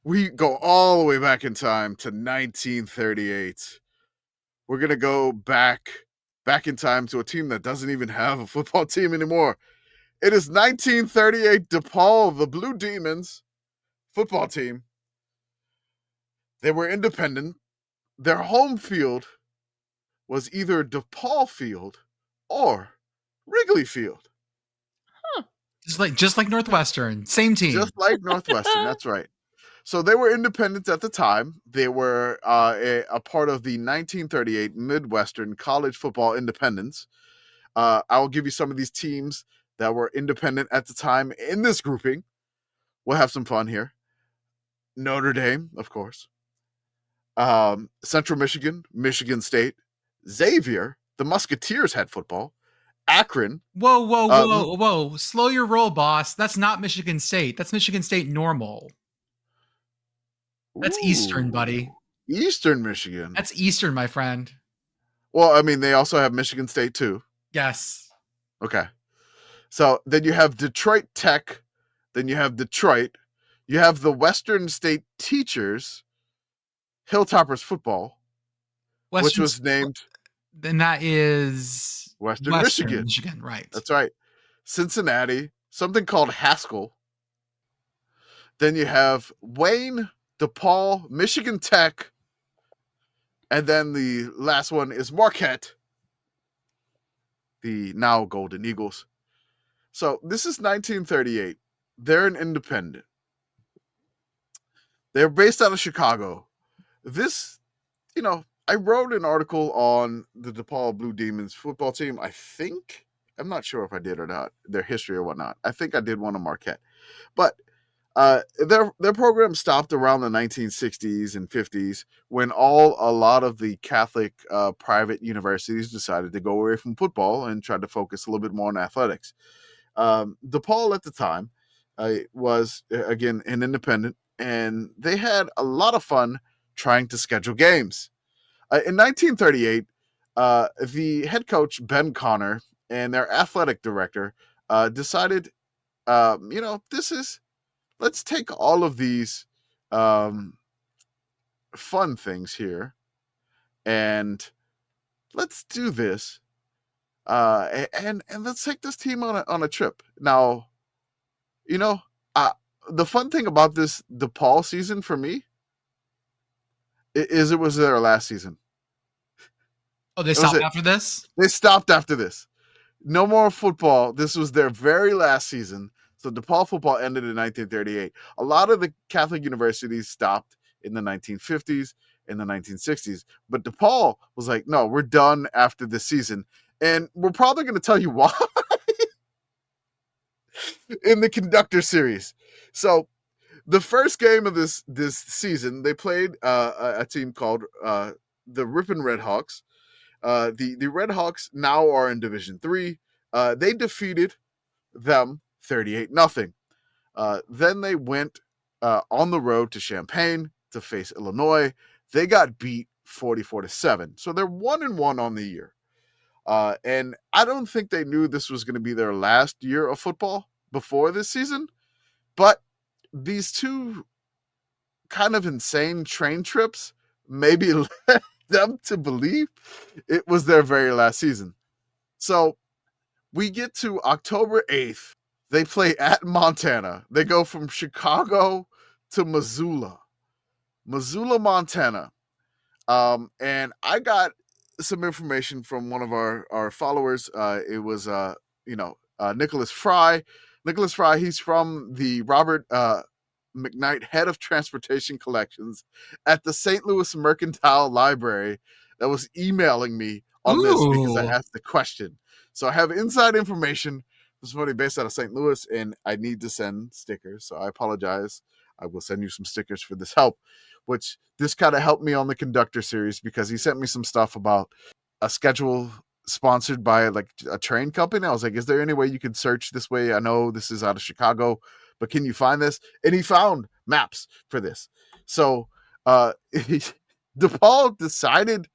We go all the way back in time to 1938. We're going to go back in time to a team that doesn't even have a football team anymore. It is 1938 DePaul, the Blue Demons football team. They were independent. Their home field was either DePaul Field or Wrigley Field. Huh. Just like Northwestern, same team. Just like Northwestern, that's right. So they were independent at the time. They were a part of the 1938 Midwestern College Football Independence. I will give you some of these teams that were independent at the time in this grouping. We'll have some fun here. Notre Dame, of course. Central Michigan, Michigan State, Xavier, the Musketeers had football, Akron. Whoa. Slow your roll, boss. That's not Michigan State. That's Michigan State normal. That's Eastern, buddy. Eastern Michigan. That's Eastern, my friend. Well, I mean, they also have Michigan State too. Yes. Okay. So then you have Detroit Tech. Then you have Detroit. You have the Western State Teachers, Hilltoppers football, which was named. Then that is Western Michigan. Right. That's right. Cincinnati, something called Haskell. Then you have Wayne, DePaul, Michigan Tech. And then the last one is Marquette, the now Golden Eagles. So this is 1938. They're an independent. They're based out of Chicago. This, I wrote an article on the DePaul Blue Demons football team. I think, I'm not sure if I did or not, their history or whatnot. I think I did one on Marquette. But their program stopped around the 1960s and 50s when a lot of the Catholic private universities decided to go away from football and tried to focus a little bit more on athletics. DePaul at the time was, again, an independent, and they had a lot of fun trying to schedule games. In 1938, the head coach, Ben Connor, and their athletic director decided, let's take all of these fun things here and let's do this. And let's take this team on a trip. Now, the fun thing about this DePaul season for me is it was their last season. Oh, they stopped after this? They stopped after this. No more football. This was their very last season. So DePaul football ended in 1938. A lot of the Catholic universities stopped in the 1950s and the 1960s. But DePaul was like, no, we're done after this season. And we're probably going to tell you why in the Conductor series. So the first game of this season, they played a team called the Ripon Red Hawks. The Red Hawks now are in Division III. They defeated them 38-0. Then they went on the road to Champaign to face Illinois. They got beat 44-7. So they're 1-1 on the year. And I don't think they knew this was going to be their last year of football before this season. But these two kind of insane train trips maybe led them to believe it was their very last season. So we get to October 8th. They play at Montana. They go from Chicago to Missoula, Montana. And I got some information from one of our followers. It was, Nicholas Fry. Nicholas Fry, he's from the Robert McKnight Head of Transportation Collections at the St. Louis Mercantile Library that was emailing me on this because I asked the question. So I have inside information from somebody based out of St. Louis, and I need to send stickers. So I apologize. I will send you some stickers for this help, which this kind of helped me on the Conductor series because he sent me some stuff about a schedule sponsored by like a train company. I was like, is there any way you could search this way? I know this is out of Chicago, but can you find this? And he found maps for this. So DePaul decided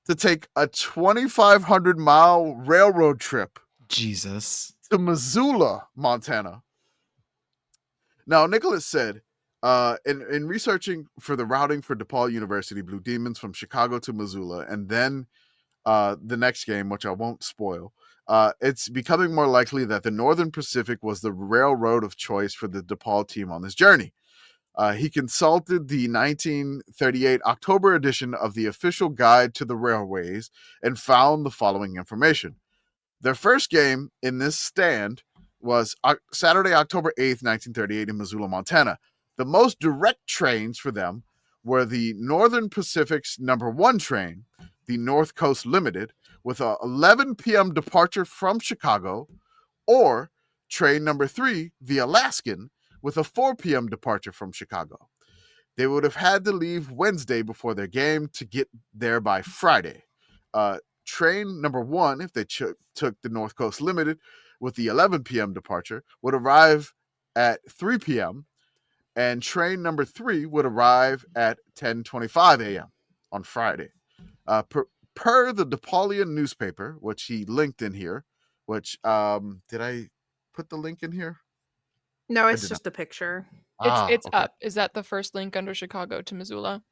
to take a 2,500 mile railroad trip. Jesus. To Missoula, Montana. Now, Nicholas said, in researching for the routing for DePaul University Blue Demons from Chicago to Missoula, and then the next game, which I won't spoil, it's becoming more likely that the Northern Pacific was the railroad of choice for the DePaul team on this journey. He consulted the 1938 October edition of the Official Guide to the Railways and found the following information. Their first game in this stand was Saturday, October 8th, 1938 in Missoula, Montana. The most direct trains for them were the Northern Pacific's number 1 train, the North Coast Limited, with a 11 p.m. departure from Chicago, or train number 3, the Alaskan, with a 4 p.m. departure from Chicago. They would have had to leave Wednesday before their game to get there by Friday. train number 1, if they took the North Coast Limited with the 11 p.m. departure, would arrive at 3 p.m. and train number 3 would arrive at 10:25 a.m. on Friday. Per the DePaulian newspaper, which he linked in here, which did I put the link in here? No, I it's did just a picture. It's okay. up. Is that the first link under Chicago to Missoula?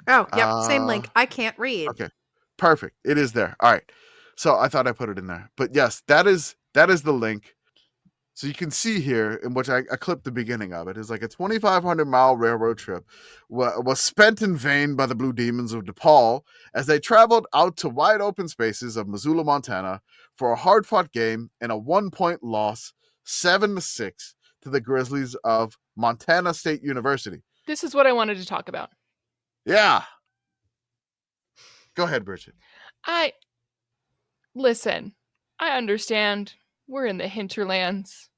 Oh, yep, same link. I can't read. Okay, perfect. It is there. All right. So I thought I put it in there, but yes, that is the link. So you can see here, in which I clipped the beginning of it, is like a 2,500-mile railroad trip was spent in vain by the Blue Demons of DePaul as they traveled out to wide open spaces of Missoula, Montana, for a hard-fought game and a 1-point loss, 7-6, to the Grizzlies of Montana State University. This is what I wanted to talk about. Yeah. Go ahead, Brigit. Listen, I understand. We're in the hinterlands.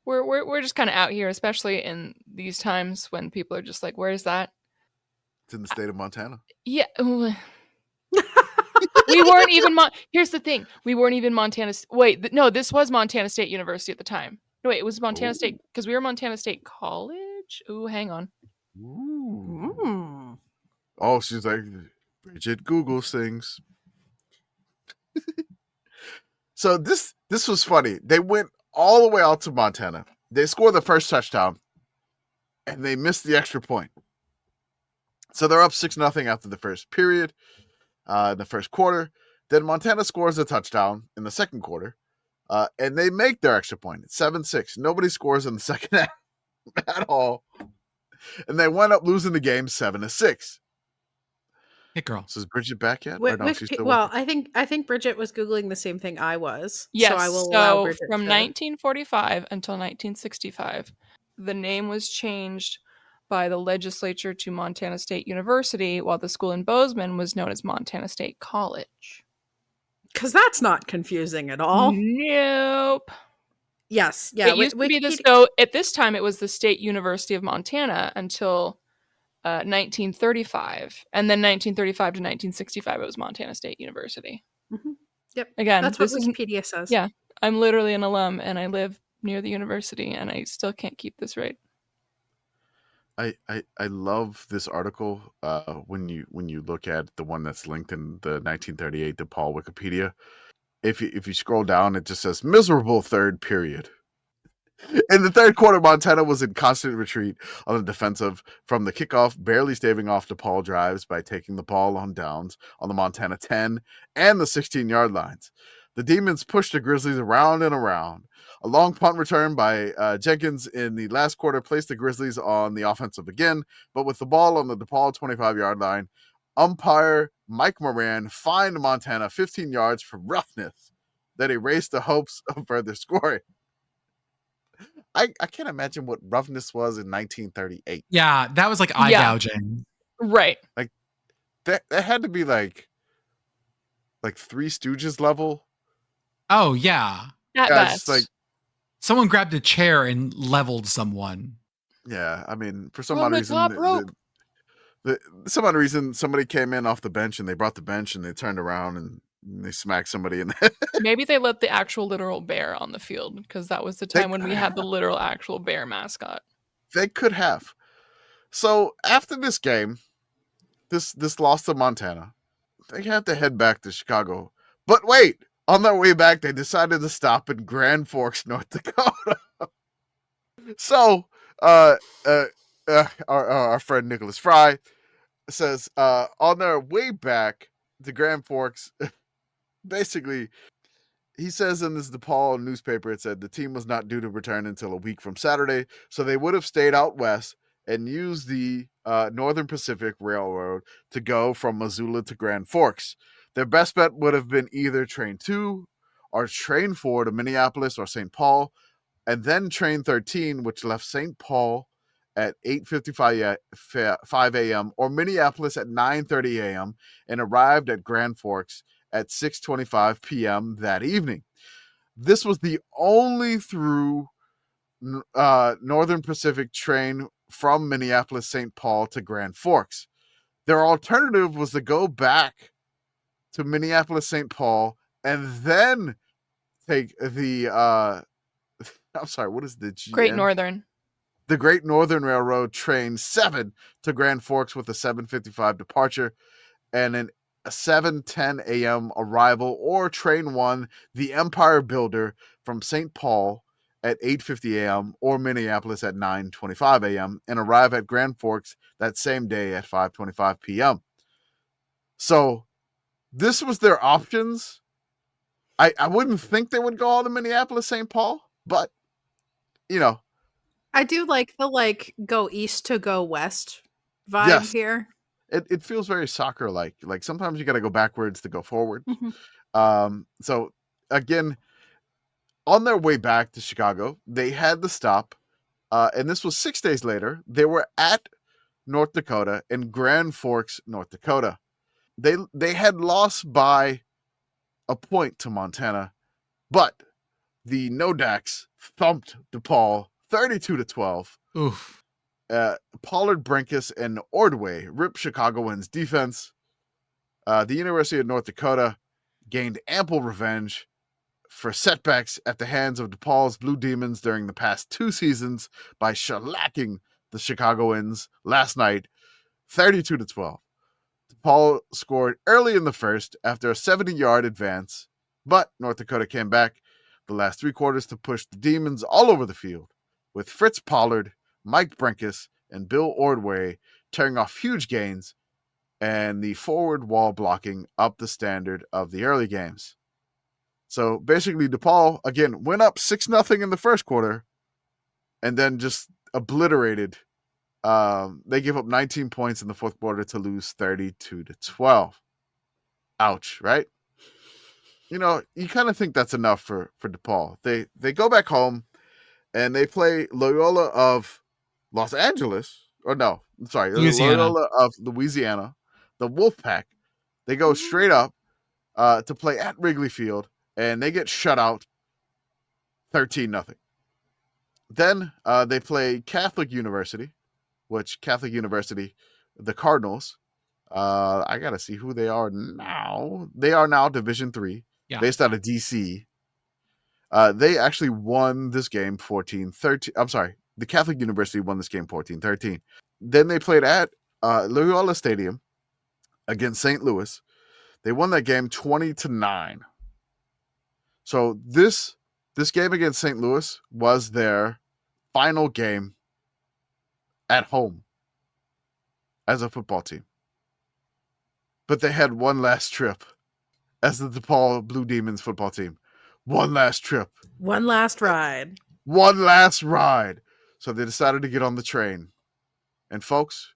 We're just kind of out here, especially in these times when people are just like, "Where's that?" It's in the state of Montana. Yeah, we weren't even. Here's the thing: we weren't even Montana. Wait, no, this was Montana State University at the time. No, wait, it was Montana State because we were Montana State College. Ooh, hang on. Ooh. Oh, she's like, Brigit Googles things. So this was funny. They went all the way out to Montana. They scored the first touchdown, and they missed the extra point. So they're up 6-0 after the first period, in the first quarter. Then Montana scores a touchdown in the second quarter, and they make their extra point. It's 7-6. Nobody scores in the second half at all, and they wind up losing the game 7-6. Pitt Girl. So is Brigit back yet? I think Brigit was Googling the same thing I was. Yes. So I will allow Brigit from to... 1945 until 1965, the name was changed by the legislature to Montana State University, while the school in Bozeman was known as Montana State College. Because that's not confusing at all. Nope. Yes. Yeah. It used to be so at this time it was the State University of Montana until 1935, and then 1935 to 1965 it was Montana State University. Mm-hmm. Yep. Again, that's what Wikipedia says. Yeah, I'm literally an alum, and I live near the university, and I still can't keep this right. I love this article when you look at the one that's linked in the 1938 DePaul Wikipedia. If you scroll down, it just says miserable third period. In the third quarter, Montana was in constant retreat on the defensive from the kickoff, barely staving off DePaul drives by taking the ball on downs on the Montana 10 and the 16-yard lines. The Demons pushed the Grizzlies around and around. A long punt return by Jenkins in the last quarter placed the Grizzlies on the offensive again, but with the ball on the DePaul 25-yard line, umpire Mike Moran fined Montana 15 yards for roughness that erased the hopes of further scoring. I can't imagine what roughness was in 1938. Yeah, that was like eye gouging. Right. Like that had to be like Three Stooges level. Oh yeah. At best. Just like someone grabbed a chair and leveled someone. Yeah, I mean, for some odd reason, some odd reason, somebody came in off the bench and they brought the bench and they turned around and they smacked somebody in the Maybe they let the actual literal bear on the field because that was the time when we had the literal actual bear mascot. They could have. So after this game, this loss to Montana, they had to head back to Chicago. But wait, on their way back, they decided to stop in Grand Forks, North Dakota. So our friend Nicholas Fry says on their way back to Grand Forks, basically, he says in this DePaul newspaper, it said the team was not due to return until a week from Saturday, so they would have stayed out west and used the Northern Pacific Railroad to go from Missoula to Grand Forks. Their best bet would have been either Train 2 or Train 4 to Minneapolis or St. Paul, and then Train 13, which left St. Paul at 8:55 a.m. or Minneapolis at 9:30 a.m. and arrived at Grand Forks at 6:25 p.m. that evening. This was the only through Northern Pacific train from Minneapolis, St. Paul to Grand Forks. Their alternative was to go back to Minneapolis, St. Paul, and then take the I'm sorry, what is the GN? Great Northern. The Great Northern Railroad Train 7 to Grand Forks with a 7:55 departure and a 7:10 a.m. arrival, or Train 1, the Empire Builder, from St. Paul at 8:50 a.m. or Minneapolis at 9:25 a.m. and arrive at Grand Forks that same day at 5:25 p.m. So this was their options. I wouldn't think they would go all to Minneapolis, St. Paul, but you know, I do like the go east to go west vibe Yes. here. it feels very soccer like. Like sometimes you got to go backwards to go forward. Mhm. So again, on their way back to Chicago, they had the stop, and this was 6 days later. They were at North Dakota in Grand Forks, North Dakota. They had lost by a point to Montana, but the Nodaks thumped DePaul 32-12. Oof. Pollard, Brinkus, and Ordway ripped Chicagoans' defense. The University of North Dakota gained ample revenge for setbacks at the hands of DePaul's Blue Demons during the past 2 seasons by shellacking the Chicagoans last night 32-12. DePaul scored early in the first after a 70-yard advance, but North Dakota came back the last 3 quarters to push the Demons all over the field, with Fritz Pollard, Mike Brinkus, and Bill Ordway tearing off huge gains and the forward wall blocking up the standard of the early games. So basically, DePaul, again, went up 6-0 in the first quarter and then just obliterated. They gave up 19 points in the fourth quarter to lose 32-12. Ouch, right? You know, you kind of think that's enough for DePaul. They go back home and they play Loyola of Los Angeles. Or no, I'm sorry, Louisiana. Loyola of Louisiana, the Wolfpack. They go straight up to play at Wrigley Field, and they get shut out 13-0. Then they play Catholic University, which Catholic University, the Cardinals, I got to see who they are now. They are now Division III, Yeah. based out of DC. They actually won this game 14-13. I'm sorry, the Catholic University won this game 14-13. Then they played at Loyola Stadium against St. Louis. They won that game 20-9. So this game against St. Louis was their final game at home as a football team. But they had one last trip as the DePaul Blue Demons football team. One last trip. One last ride. One last ride. So they decided to get on the train. And folks,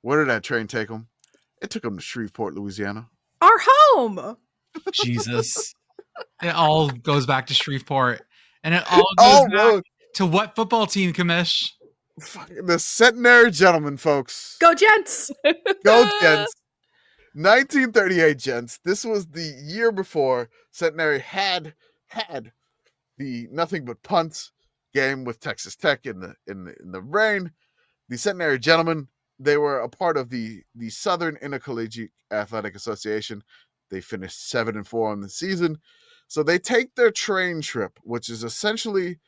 where did that train take them? It took them to Shreveport, Louisiana. Our home. Jesus. It all goes back to Shreveport. And it all goes back to what football team, Commish? The Centenary Gentlemen, folks. Go Gents. Go Gents. 1938, gents. This was the year before Centenary had the nothing but punts game with Texas Tech in the rain. The Centenary Gentlemen, they were a part of the Southern Intercollegiate Athletic Association. They finished 7-4 on the season. So they take their train trip, which is essentially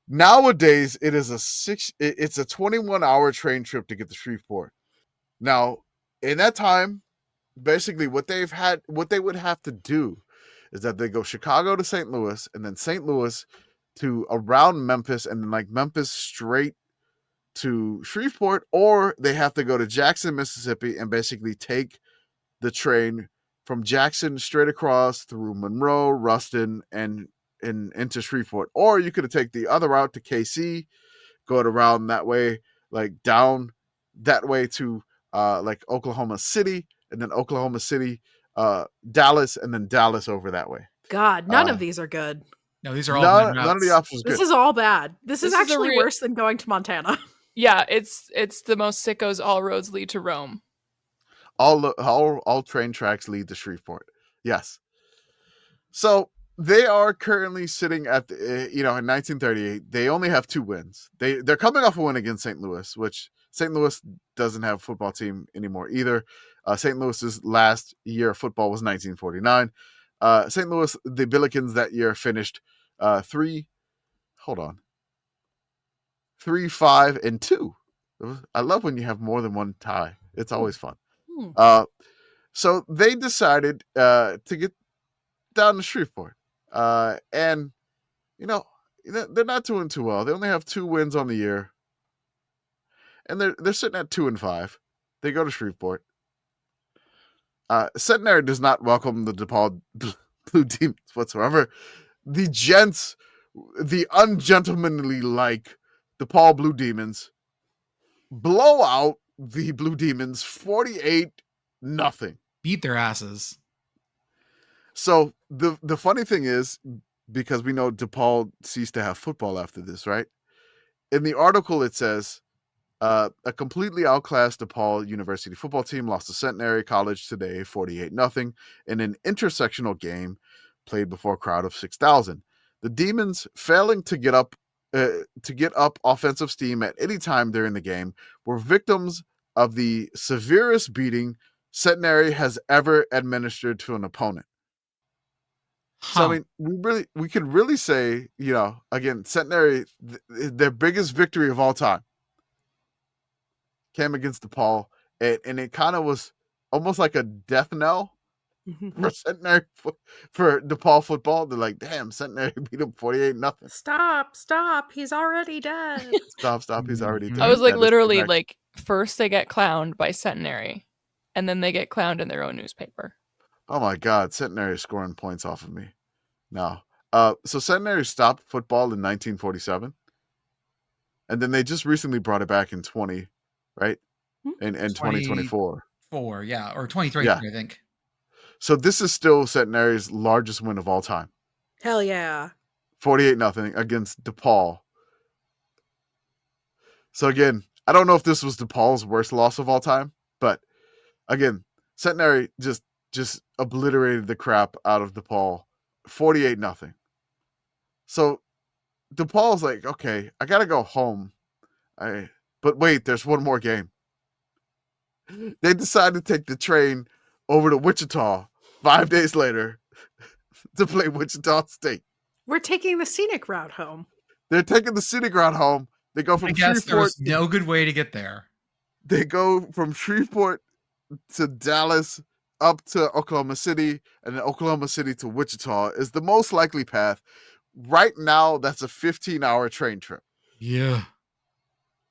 nowadays it's a 21-hour train trip to get to Shreveport. Now, in that time, basically what they would have to do is that they go Chicago to St. Louis, and then St. Louis to around Memphis, and then like Memphis straight to Shreveport, or they have to go to Jackson, Mississippi, and basically take the train from Jackson straight across through Monroe, Ruston, and into Shreveport. Or you could take the other route to KC, go around that way, like down that way to like Oklahoma City, and then Oklahoma City, Dallas, and then Dallas over that way. God, none of these are good. No, these are all none of the options are This good. is all bad. This is This is a actually real- worse than going to Montana. Yeah, it's the most sickos. All roads lead to Rome. All train tracks lead to Shreveport. Yes. So they are currently sitting at in 1938. They only have 2 wins. They're coming off a win against St. Louis, which St. Louis doesn't have a football team anymore either. St. Louis's last year of football was 1949. St. Louis, the Billikens that year finished 3-5-2. I love when you have more than one tie. It's always fun. So they decided to get down to Shreveport. And, they're not doing too well. They only have 2 wins on the year. And they're sitting at 2-5. They go to Shreveport. Centenary does not welcome the DePaul Blue Demons whatsoever. The gents, the ungentlemanly like DePaul Blue Demons, blow out the Blue Demons 48-0. Beat their asses. So the funny thing is, because we know DePaul ceased to have football after this, right? In the article, it says, a completely outclassed DePaul University football team lost to Centenary College today, 48-0, in an intersectional game played before a crowd of 6,000. The Demons, failing to get up offensive steam at any time during the game, were victims of the severest beating Centenary has ever administered to an opponent. So, I mean, we could really say, again, Centenary, their biggest victory of all time came against DePaul, and it kind of was almost like a death knell for Centenary, for DePaul football. They're like, damn, Centenary beat them 48-0. Stop, he's already dead. Stop, he's already dead. I was like, That is literally, correct. like, first they get clowned by Centenary, and then they get clowned in their own newspaper. Oh my God, Centenary is scoring points off of me. No. So Centenary stopped football in 1947. And then they just recently brought it back in 20, right? In 2024. 4, yeah, or 23, Yeah. I think. So this is still Centenary's largest win of all time. Hell yeah. 48-0 against DePaul. So again, I don't know if this was DePaul's worst loss of all time, but again, Centenary just obliterated the crap out of DePaul, 48-0. So DePaul's like, okay, I gotta go home. But wait, there's one more game. They decided to take the train over to Wichita 5 days later to play Wichita State. We're taking the scenic route home. They're taking the scenic route home. They go from I guess Shreveport. there's no good way to get there. They go from Shreveport to Dallas, up to Oklahoma City, and then Oklahoma City to Wichita is the most likely path. Right now, that's a 15-hour train trip. Yeah.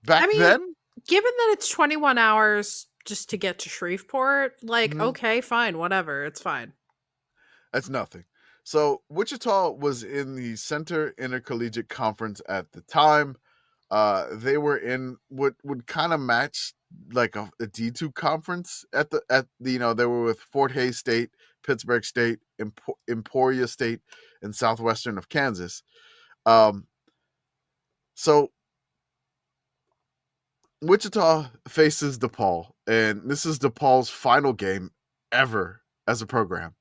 Back then, given that it's 21 hours just to get to Shreveport, like, okay, fine, whatever, it's fine. That's nothing. So Wichita was in the Center Intercollegiate Conference at the time. They were in what would kind of match like a D2 conference they were with Fort Hays State, Pittsburgh State, Emporia State, and Southwestern of Kansas. So Wichita faces DePaul, and this is DePaul's final game ever as a program.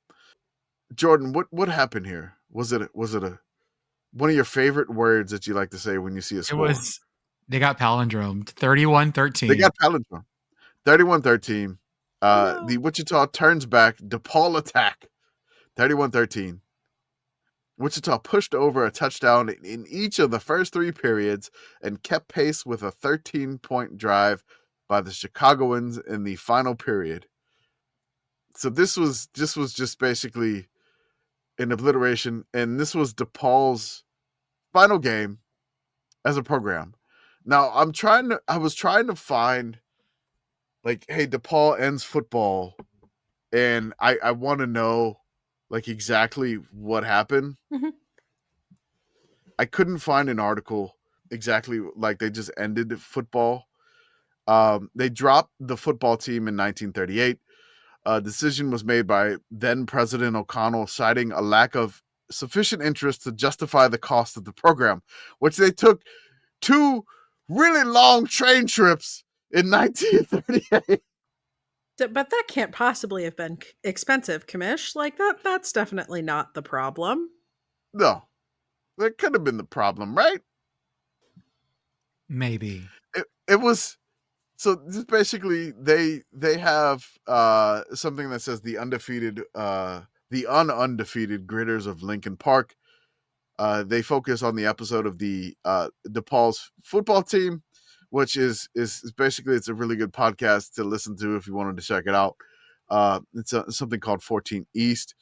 Jordan, what happened here? Was it one of your favorite words that you like to say when you see a score? They got palindromed, 31-13. They got palindromed, 31-13. No. The Wichita turns back. DePaul attack, 31-13. Wichita pushed over a touchdown in each of the first 3 periods and kept pace with a 13-point drive by the Chicagoans in the final period. So this was just basically an obliteration, and this was DePaul's final game as a program. Now I was trying to find, like, hey, DePaul ends football, and I want to know like exactly what happened. Mm-hmm. I couldn't find an article exactly like they just ended football. They dropped the football team in 1938. A decision was made by then President O'Connell, citing a lack of sufficient interest to justify the cost of the program, which they took 2 really long train trips in 1938. But that can't possibly have been expensive, Commish. Like, that's definitely not the problem. No, that could have been the problem, right? Maybe. It was So just basically they have something that says the unundefeated Gritters of Lincoln Park. They focus on the episode of the DePaul's football team, which is basically, it's a really good podcast to listen to if you wanted to check it out. It's something called 14 East.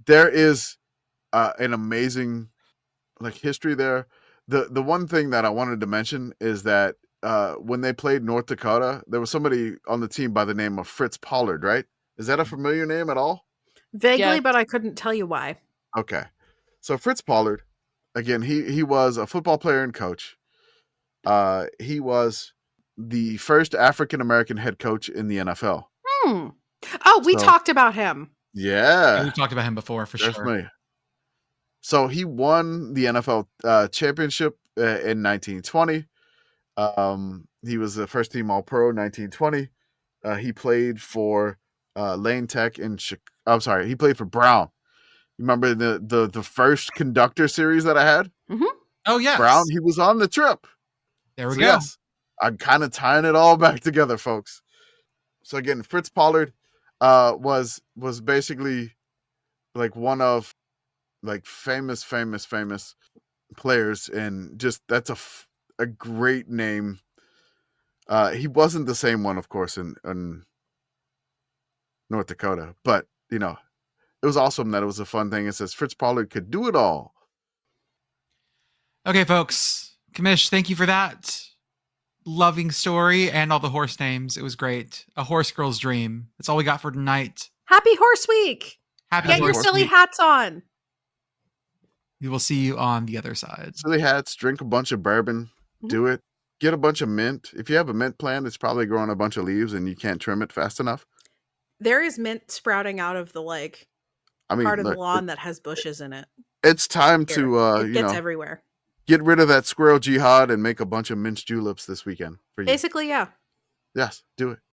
There is an amazing history there. The one thing that I wanted to mention is that when they played North Dakota, there was somebody on the team by the name of Fritz Pollard, right? Is that a familiar name at all? Vaguely, Yeah. but I couldn't tell you why. Okay. So Fritz Pollard, again, he was a football player and coach. He was the first African-American head coach in the NFL. Oh, we talked about him. Yeah. We've talked about him before, for sure. Definitely. So he won the NFL championship in 1920. He was the first team All-Pro in 1920. He played for Lane Tech in I'm sorry, he played for Brown. You remember the first conductor series that I had? Mm-hmm. Oh, yeah. Brown, he was on the trip. There we So go. yes, I'm kind of tying it all back together, folks. So again, Fritz Pollard was basically one of famous players, and just that's a great name. He wasn't the same one, of course, in North Dakota, but it was awesome that it was a fun thing. It says Fritz Pollard could do it all. Okay, folks. Commish, thank you for that loving story and all the horse names. It was great. A horse girl's dream. That's all we got for tonight. Happy Horse Week. Happy Get your Horse silly Week. hats on. We will see you on the other side. Silly hats, drink a bunch of bourbon, do it. Get a bunch of mint. If you have a mint plant, it's probably growing a bunch of leaves and you can't trim it fast enough. There is mint sprouting out of the part of the lawn that has bushes in it. It's time to it gets everywhere. Get rid of that squirrel jihad and make a bunch of mint juleps this weekend for you. Basically, yeah. Yes, do it.